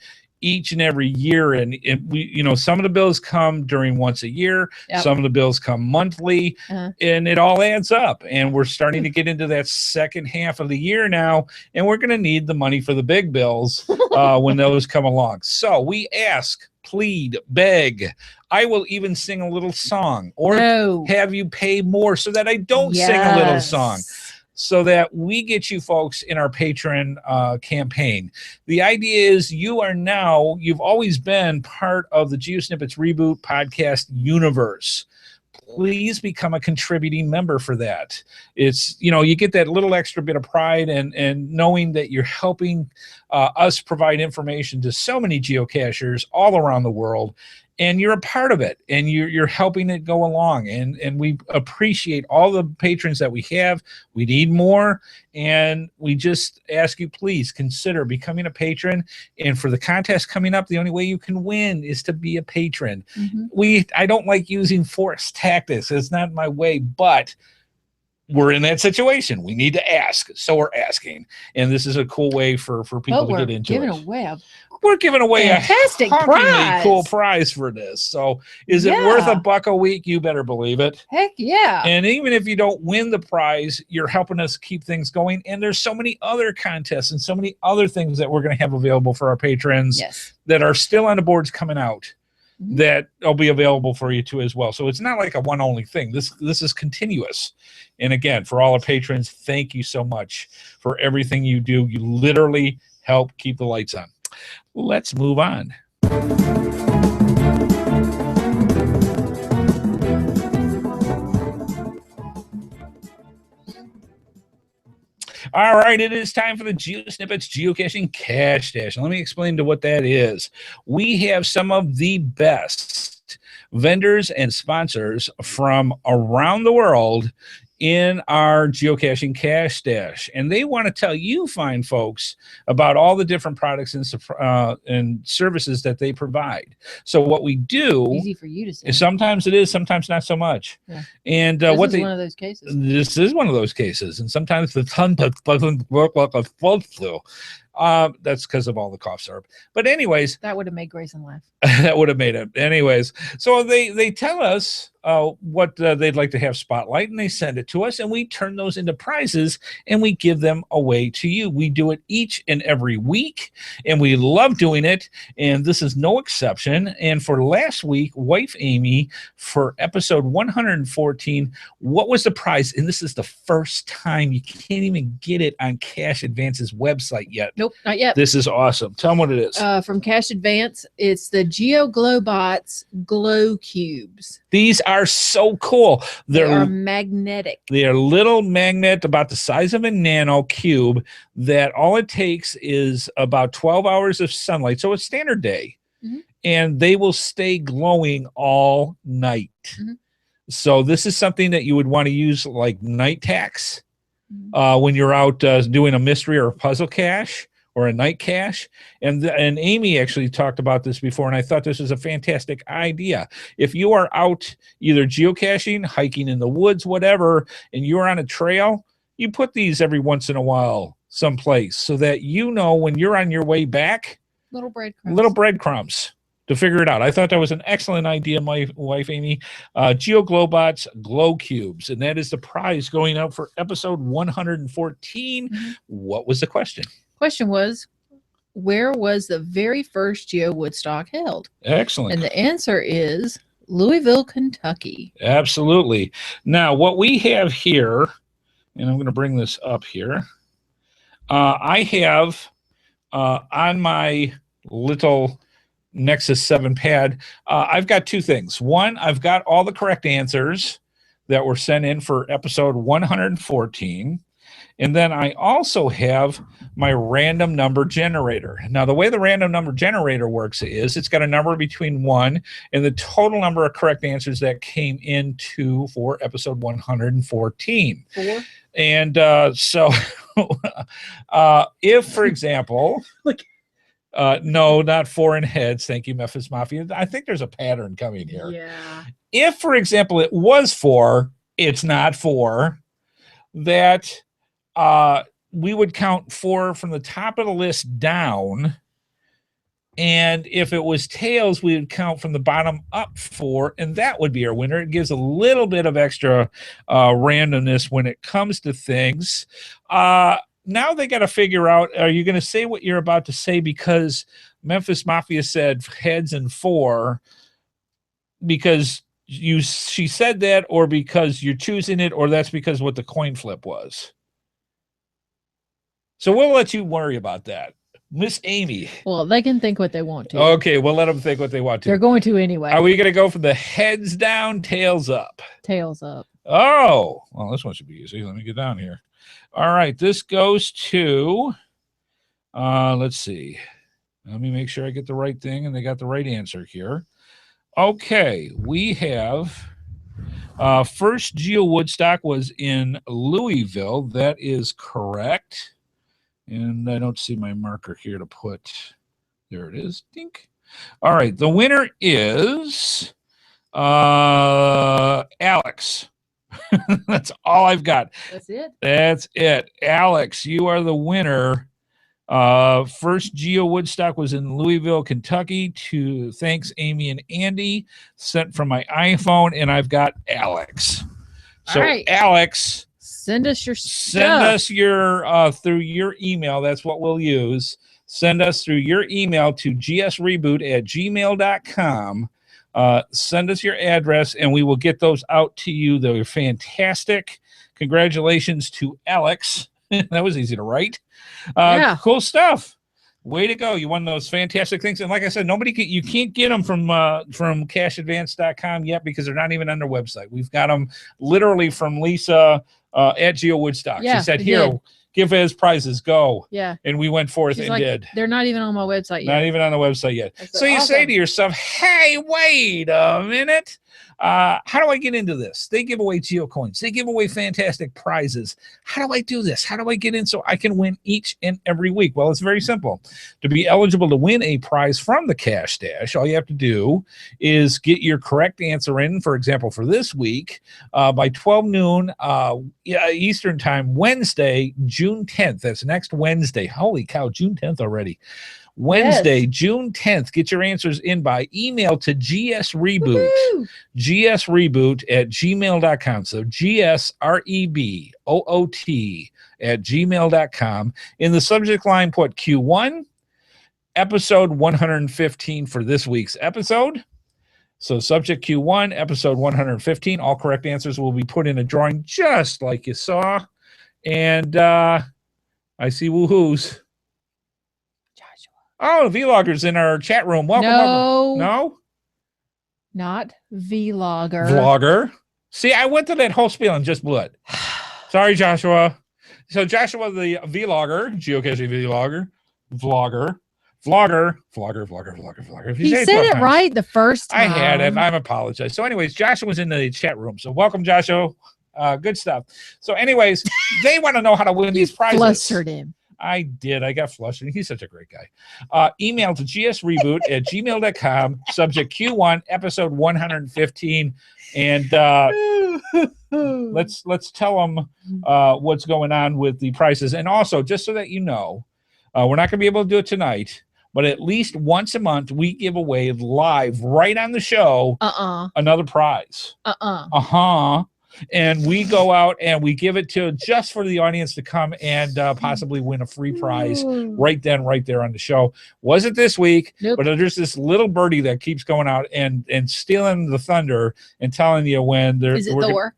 each and every year, and we, some of the bills come during once a year, some of the bills come monthly, and it all adds up. And we're starting to get into that second half of the year now, and we're going to need the money for the big bills when those come along. So we ask, plead, beg. I will even sing a little song, or have you pay more so that I don't sing a little song, so that we get you folks in our patron campaign. The idea is you've always been part of the GeoSnippits Reboot podcast universe. Please become a contributing member for that. It's, you get that little extra bit of pride and knowing that you're helping us provide information to so many geocachers all around the world, and you're a part of it, and you're helping it go along. And we appreciate all the patrons that we have. We need more, and we just ask you, please consider becoming a patron. And for the contest coming up, the only way you can win is to be a patron. I don't like using force tactics. It's not my way, but we're in that situation. We need to ask, so we're asking, and this is a cool way for people to get into it. We're giving away a fantastic prize. Cool prize for this. So is it worth $1 a week? You better believe it. Heck yeah. And even if you don't win the prize, you're helping us keep things going. And there's so many other contests and so many other things that we're going to have available for our patrons that are still on the boards coming out. That will be available for you too as well. So it's not like a one only thing. This is continuous. And again, for all our patrons, thank you so much for everything you do. You literally help keep the lights on. Let's move on. All right, it is time for the GeoSnippits Geocaching Cache Stash. Let me explain to what that is. We have some of the best vendors and sponsors from around the world in our geocaching cache stash, and they want to tell you fine folks about all the different products and services that they provide. So what we do, easy for you to say. Sometimes it is, sometimes not so much. And this is one of those cases. This is one of those cases, and sometimes the tongue doesn't work like it's supposed to. That's because of all the cough syrup. But anyways, that would have made Grayson laugh. That would have made it. Anyways, so they tell us what they'd like to have spotlight, and they send it to us, and we turn those into prizes, and we give them away to you. We do it each and every week, and we love doing it, and this is no exception. And for last week, Wife Amy, for episode 114, what was the prize? And this is the first time. You can't even get it on Cache Advance's website yet. Nope, not yet. This is awesome. Tell them what it is. From Cache Advance, it's the GeoGlowBots Glow Cubes. These are so cool. They are magnetic. They are little magnet about the size of a nano cube that all it takes is about 12 hours of sunlight. So it's standard day. And they will stay glowing all night. So this is something that you would want to use like night tax when you're out doing a mystery or a puzzle cache or a night cache. And Amy actually talked about this before, and I thought this was a fantastic idea. If you are out either geocaching, hiking in the woods, whatever, and you're on a trail, you put these every once in a while someplace so that when you're on your way back, little breadcrumbs to figure it out. I thought that was an excellent idea, my wife Amy. GeoGlowBots Glow Cubes, and that is the prize going out for episode 114. What was the question? Question was, where was the very first Geo Woodstock held? Excellent. And the answer is Louisville, Kentucky. Absolutely. Now, what we have here, and I'm going to bring this up here. I have on my little Nexus 7 pad, I've got two things. One, I've got all the correct answers that were sent in for episode 114. And then I also have my random number generator. Now, the way the random number generator works is it's got a number between 1 and the total number of correct answers that came into for episode 114. 4? And so if, for example, no, not 4 in heads. Thank you, Memphis Mafia. I think there's a pattern coming here. Yeah. If, for example, it was 4, it's not 4, that we would count 4 from the top of the list down. And if it was tails, we would count from the bottom up 4, and that would be our winner. It gives a little bit of extra randomness when it comes to things. Now they got to figure out, are you going to say what you're about to say because Memphis Mafia said heads and 4 because she said that, or because you're choosing it, or that's because what the coin flip was? So we'll let you worry about that. Miss Amy. Well, they can think what they want to. Okay, we'll let them think what they want to. They're going to anyway. Are we going to go from the heads down, tails up? Tails up. Oh, well, this one should be easy. Let me get down here. All right, this goes to, let's see. Let me make sure I get the right thing and they got the right answer here. Okay, we have first Geo Woodstock was in Louisville. That is correct. And I don't see my marker here to put. There it is. Dink. All right, the winner is Alex. That's all I've got. That's it? That's it. Alex, you are the winner. First Geo Woodstock was in Louisville, Kentucky. Thanks, Amy and Andy. Sent from my iPhone, and I've got Alex. So, all right. Alex, send us your send us your through your email. That's what we'll use. Send us through your email to gsreboot@gmail.com. Send us your address, and we will get those out to you. They're fantastic. Congratulations to Alex. That was easy to write. Yeah. Cool stuff. Way to go. You won those fantastic things. And like I said, you can't get them from cashadvance.com yet because they're not even on their website. We've got them literally from Lisa at Geo Woodstock. Yeah, she said, here, give us prizes, go. Yeah. And we went forth She's and like, did. They're not even on my website yet. Not even on the website yet. So you awesome. say to yourself, hey, wait a minute. How do I get into this? They give away geocoins. They give away fantastic prizes. How do I do this? How do I get in so I can win each and every week? Well, it's very simple. To be eligible to win a prize from the Cash Dash, all you have to do is get your correct answer in, for example, for this week, by 12 noon Eastern time, Wednesday, June 10th. That's next Wednesday. Holy cow, June 10th already. Wednesday, yes. June 10th. Get your answers in by email to GSReboot. Woo-hoo! GSReboot@gmail.com. So GSREBOOT@gmail.com. In the subject line, put Q1, episode 115 for this week's episode. So subject Q1, episode 115. All correct answers will be put in a drawing just like you saw. And I see woohoos. Oh, Vlogger's in our chat room. Welcome. No? Not Vlogger. Vlogger. See, I went to that whole spiel and just blew it. Sorry, Joshua. So Joshua, the Vlogger, geocaching Vlogger. He said it right the first time. I had it. I apologize. So anyways, Joshua was in the chat room. So welcome, Joshua. Good stuff. So anyways, they want to know how to win these prizes. Flustered him. I did. I got flushed. He's such a great guy. Email to gsreboot@gmail.com. Subject Q1, episode 115. And let's tell them what's going on with the prices. And also, just so that you know, we're not going to be able to do it tonight, but at least once a month, we give away live right on the show another prize. and we go out and we give it to just for the audience to come and possibly win a free prize right there on the show. Wasn't this week, Nope. but there's this little birdie that keeps going out and stealing the thunder and telling you when they're. Is it Thor?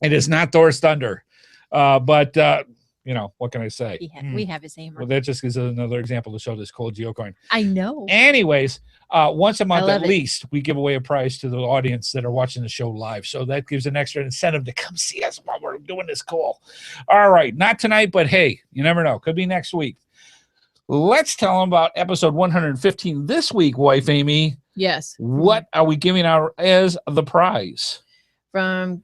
It is not Thor's thunder, but you know, what can I say? We have his hammer. Well, that just gives another example to show this cool geocoin. I know. Anyways, once a month at it. least, we give away a prize to the audience that are watching the show live. So that gives an extra incentive to come see us while we're doing this cool. All right. Not tonight, but hey, you never know. Could be next week. Let's tell them about episode 115 this week, wife Amy. Yes. What are we giving out as the prize? From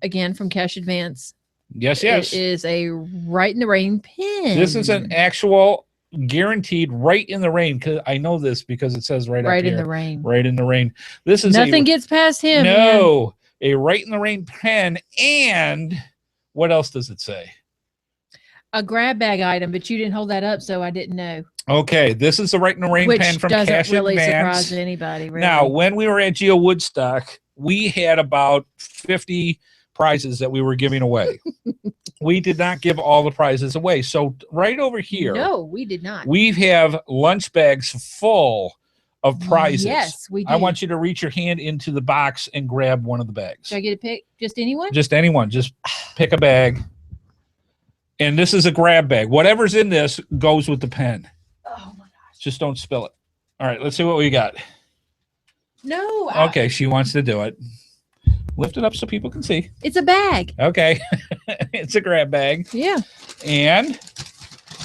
Cash Advance. Yes. It is a Right in the Rain pin. This is an actual guaranteed right in the rain, because I know this because it says right up here. In the rain. Right in the rain. This is nothing gets past him. No, man. A right in the rain pen, and what else does it say? A grab bag item, but you didn't hold that up, so I didn't know. Okay, this is the right in the rain pen from Cash doesn't really Advance. surprise anybody. Really. Now, when we were at Geo Woodstock, we had about 50 prizes that we were giving away. We did not give all the prizes away. So right over here, no, we did not. We have lunch bags full of prizes. Yes, we do. I want you to reach your hand into the box and grab one of the bags. Should I get a pick? Just anyone? Just anyone. Just pick a bag. And this is a grab bag. Whatever's in this goes with the pen. Oh my gosh. Just don't spill it. All right, let's see what we got. No. Okay, she wants to do it. Lift it up so people can see. It's a bag. Okay. It's a grab bag. Yeah. And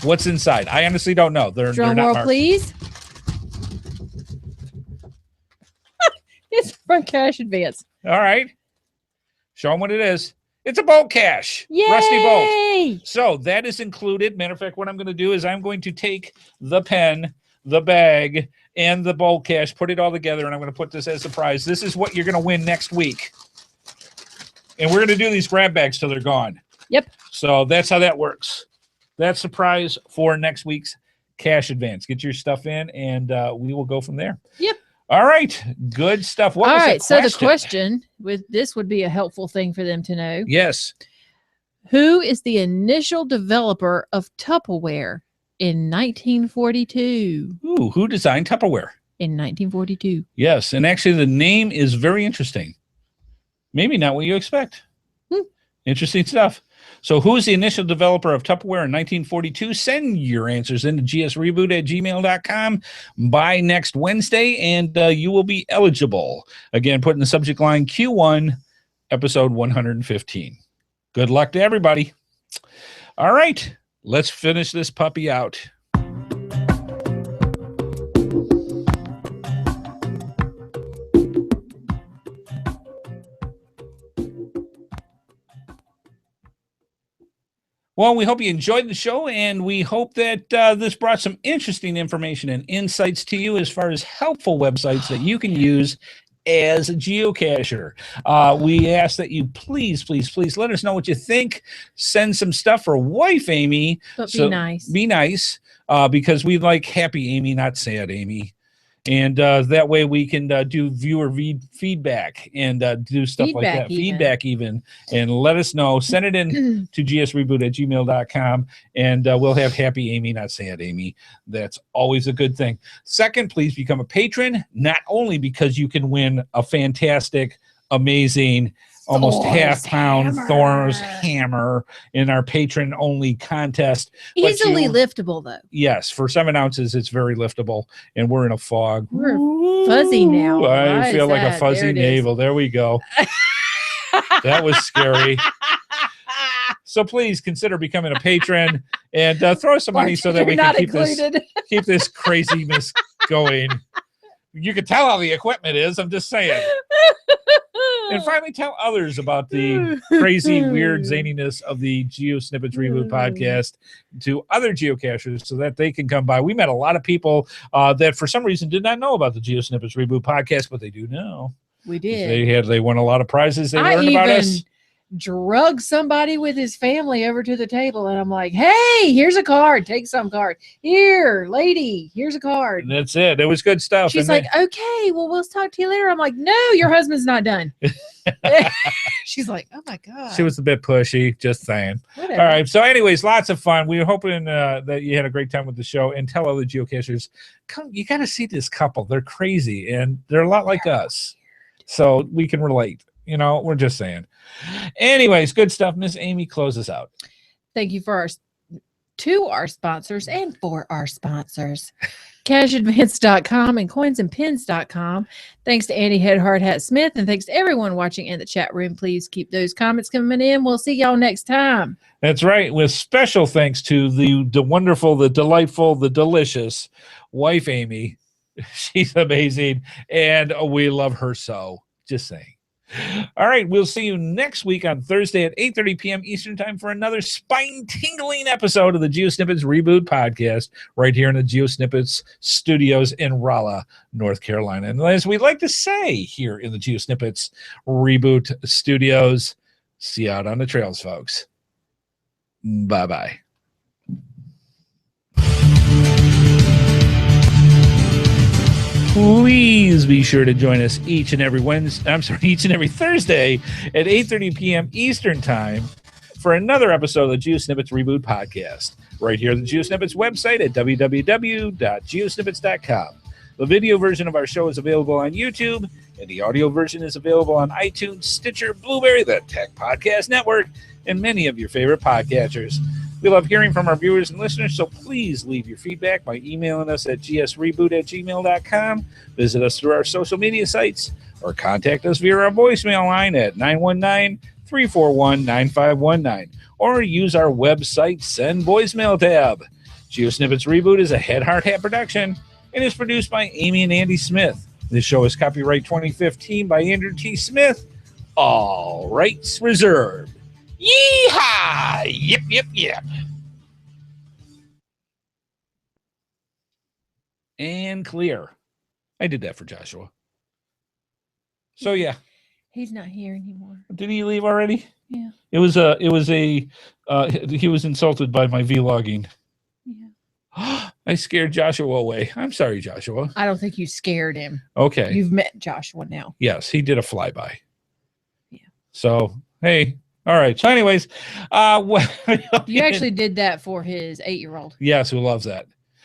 what's inside? I honestly don't know. They're Drum not roll, marked. please. It's from Cash Advance. All right. Show them what it is. It's a bolt cache. Yay! Rusty bolt. So that is included. Matter of fact, what I'm going to do is I'm going to take the pen, the bag, and the bolt cache, put it all together, and I'm going to put this as a prize. This is what you're going to win next week. And we're going to do these grab bags till they're gone. Yep. So that's how that works. That's the prize for next week's Cash Advance. Get your stuff in, and we will go from there. Yep. All right. Good stuff. What was the question? So the question with this would be a helpful thing for them to know. Yes. Who is the initial developer of Tupperware in 1942? Ooh, who designed Tupperware? In 1942. Yes, and actually the name is very interesting. Maybe not what you expect. Interesting stuff. So who's the initial developer of Tupperware in 1942? Send your answers into gsreboot@gmail.com by next Wednesday, and you will be eligible. Again, put in the subject line Q1, episode 115. Good luck to everybody. All right, let's finish this puppy out. Well, we hope you enjoyed the show, and we hope that this brought some interesting information and insights to you as far as helpful websites that you can use as a geocacher. We ask that you please let us know what you think. Send some stuff for wife Amy. But be nice. Be nice, because we like happy Amy, not sad Amy. And that way we can do viewer feedback and do stuff like that. Feedback even. And let us know. Send it in to gsreboot@gmail.com, and we'll have happy Amy, not sad Amy. That's always a good thing. Second, please become a patron, not only because you can win a fantastic, amazing, almost half-pound Thor's hammer in our patron-only contest. Easily liftable, though. Yes, for 7 ounces, it's very liftable, and we're in a fog. We're fuzzy now. I feel like a fuzzy navel. There we go. That was scary. So please consider becoming a patron and throw some money so that we can keep this craziness going. You can tell how the equipment is. I'm just saying. And finally, tell others about the crazy, weird zaniness of the GeoSnippits Reboot podcast to other geocachers so that they can come by. We met a lot of people that for some reason did not know about the GeoSnippits Reboot podcast, but they do know. We did. They won a lot of prizes. They learned about us. drug somebody with his family over to the table, and I'm like, hey, here's a card. Take some card. Here, lady, here's a card. And that's it. It was good stuff. She's and like, okay, well, we'll talk to you later. I'm like, no, your husband's not done. She's like, oh my God. She was a bit pushy, just saying. Whatever. All right. So, anyways, lots of fun. We were hoping that you had a great time with the show, and tell other geocachers, come, you got to see this couple. They're crazy, and they're a lot like us. So we can relate. You know, we're just saying. Anyways, good stuff. Miss Amy, close us out. Thank you to our sponsors and for our sponsors. CashAdvance.com and coinsandpins.com. Thanks to Andy Headhard Hat Smith, and thanks to everyone watching in the chat room. Please keep those comments coming in. We'll see y'all next time. That's right. With special thanks to the wonderful, the delightful, the delicious wife, Amy. She's amazing, and we love her so. Just saying. All right, we'll see you next week on Thursday at 8:30 p.m. Eastern Time for another spine-tingling episode of the GeoSnippits Reboot podcast right here in the GeoSnippits studios in Raleigh, North Carolina. And as we like to say here in the GeoSnippits Reboot studios, see you out on the trails, folks. Bye-bye. Please be sure to join us each and every Thursday at 8:30 p.m. Eastern Time for another episode of the GeoSnippits Reboot podcast, right here at the GeoSnippits website at www.geosnippits.com. The video version of our show is available on YouTube, and the audio version is available on iTunes, Stitcher, Blueberry, the Tech Podcast Network, and many of your favorite podcatchers. We love hearing from our viewers and listeners, so please leave your feedback by emailing us at gsreboot@gmail.com, visit us through our social media sites, or contact us via our voicemail line at 919-341-9519, or use our website Send Voicemail tab. GeoSnippits Reboot is a Headhard Hat production and is produced by Amy and Andy Smith. This show is copyright 2015 by Andrew T. Smith. All rights reserved. Yeehaw! Yip, yip, yip. And clear. I did that for Joshua. So yeah. He's not here anymore. Did he leave already? Yeah. He was insulted by my vlogging. Yeah. I scared Joshua away. I'm sorry, Joshua. I don't think you scared him. Okay. You've met Joshua now. Yes, he did a flyby. Yeah. So, hey. All right. So, anyways, you actually did that for his 8-year-old. Yes, who loves that.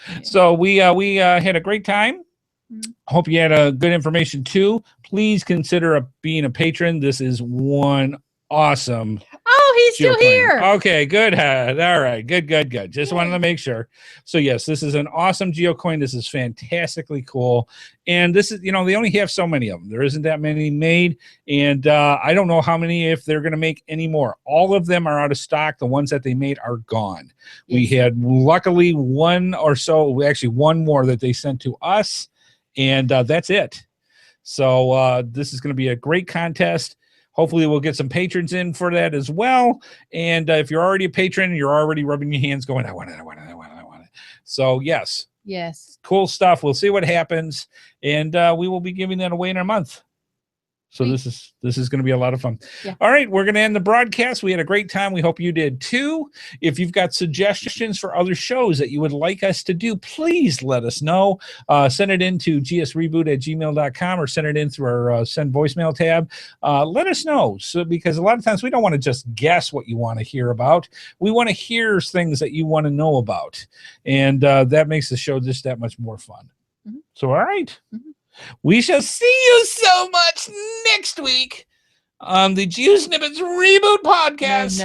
Yeah. So we had a great time. Mm-hmm. Hope you had a good information too. Please consider being a patron. This is one awesome. Oh, he's still here. Okay, good. All right, good. Just wanted to make sure. So yes, this is an awesome geocoin. This is fantastically cool. And this is, they only have so many of them. There isn't that many made. And I don't know how many, if they're going to make any more. All of them are out of stock. The ones that they made are gone. Yes. We had luckily one more that they sent to us. And that's it. So this is going to be a great contest. Hopefully we'll get some patrons in for that as well. And if you're already a patron, you're already rubbing your hands going, I want it. So yes. Yes. Cool stuff. We'll see what happens. And we will be giving that away in a month. So this is going to be a lot of fun. Yeah. All right, we're going to end the broadcast. We had a great time. We hope you did too. If you've got suggestions for other shows that you would like us to do, please let us know. Send it in to gsreboot@gmail.com or send it in through our send voicemail tab. Let us know, because a lot of times we don't want to just guess what you want to hear about. We want to hear things that you want to know about. And that makes the show just that much more fun. Mm-hmm. So, all right. Mm-hmm. We shall see you so much next week on the GeoSnippits Reboot podcast.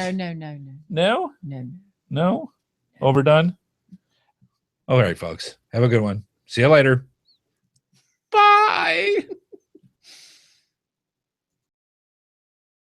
No? Overdone? All right, folks. Have a good one. See you later. Bye.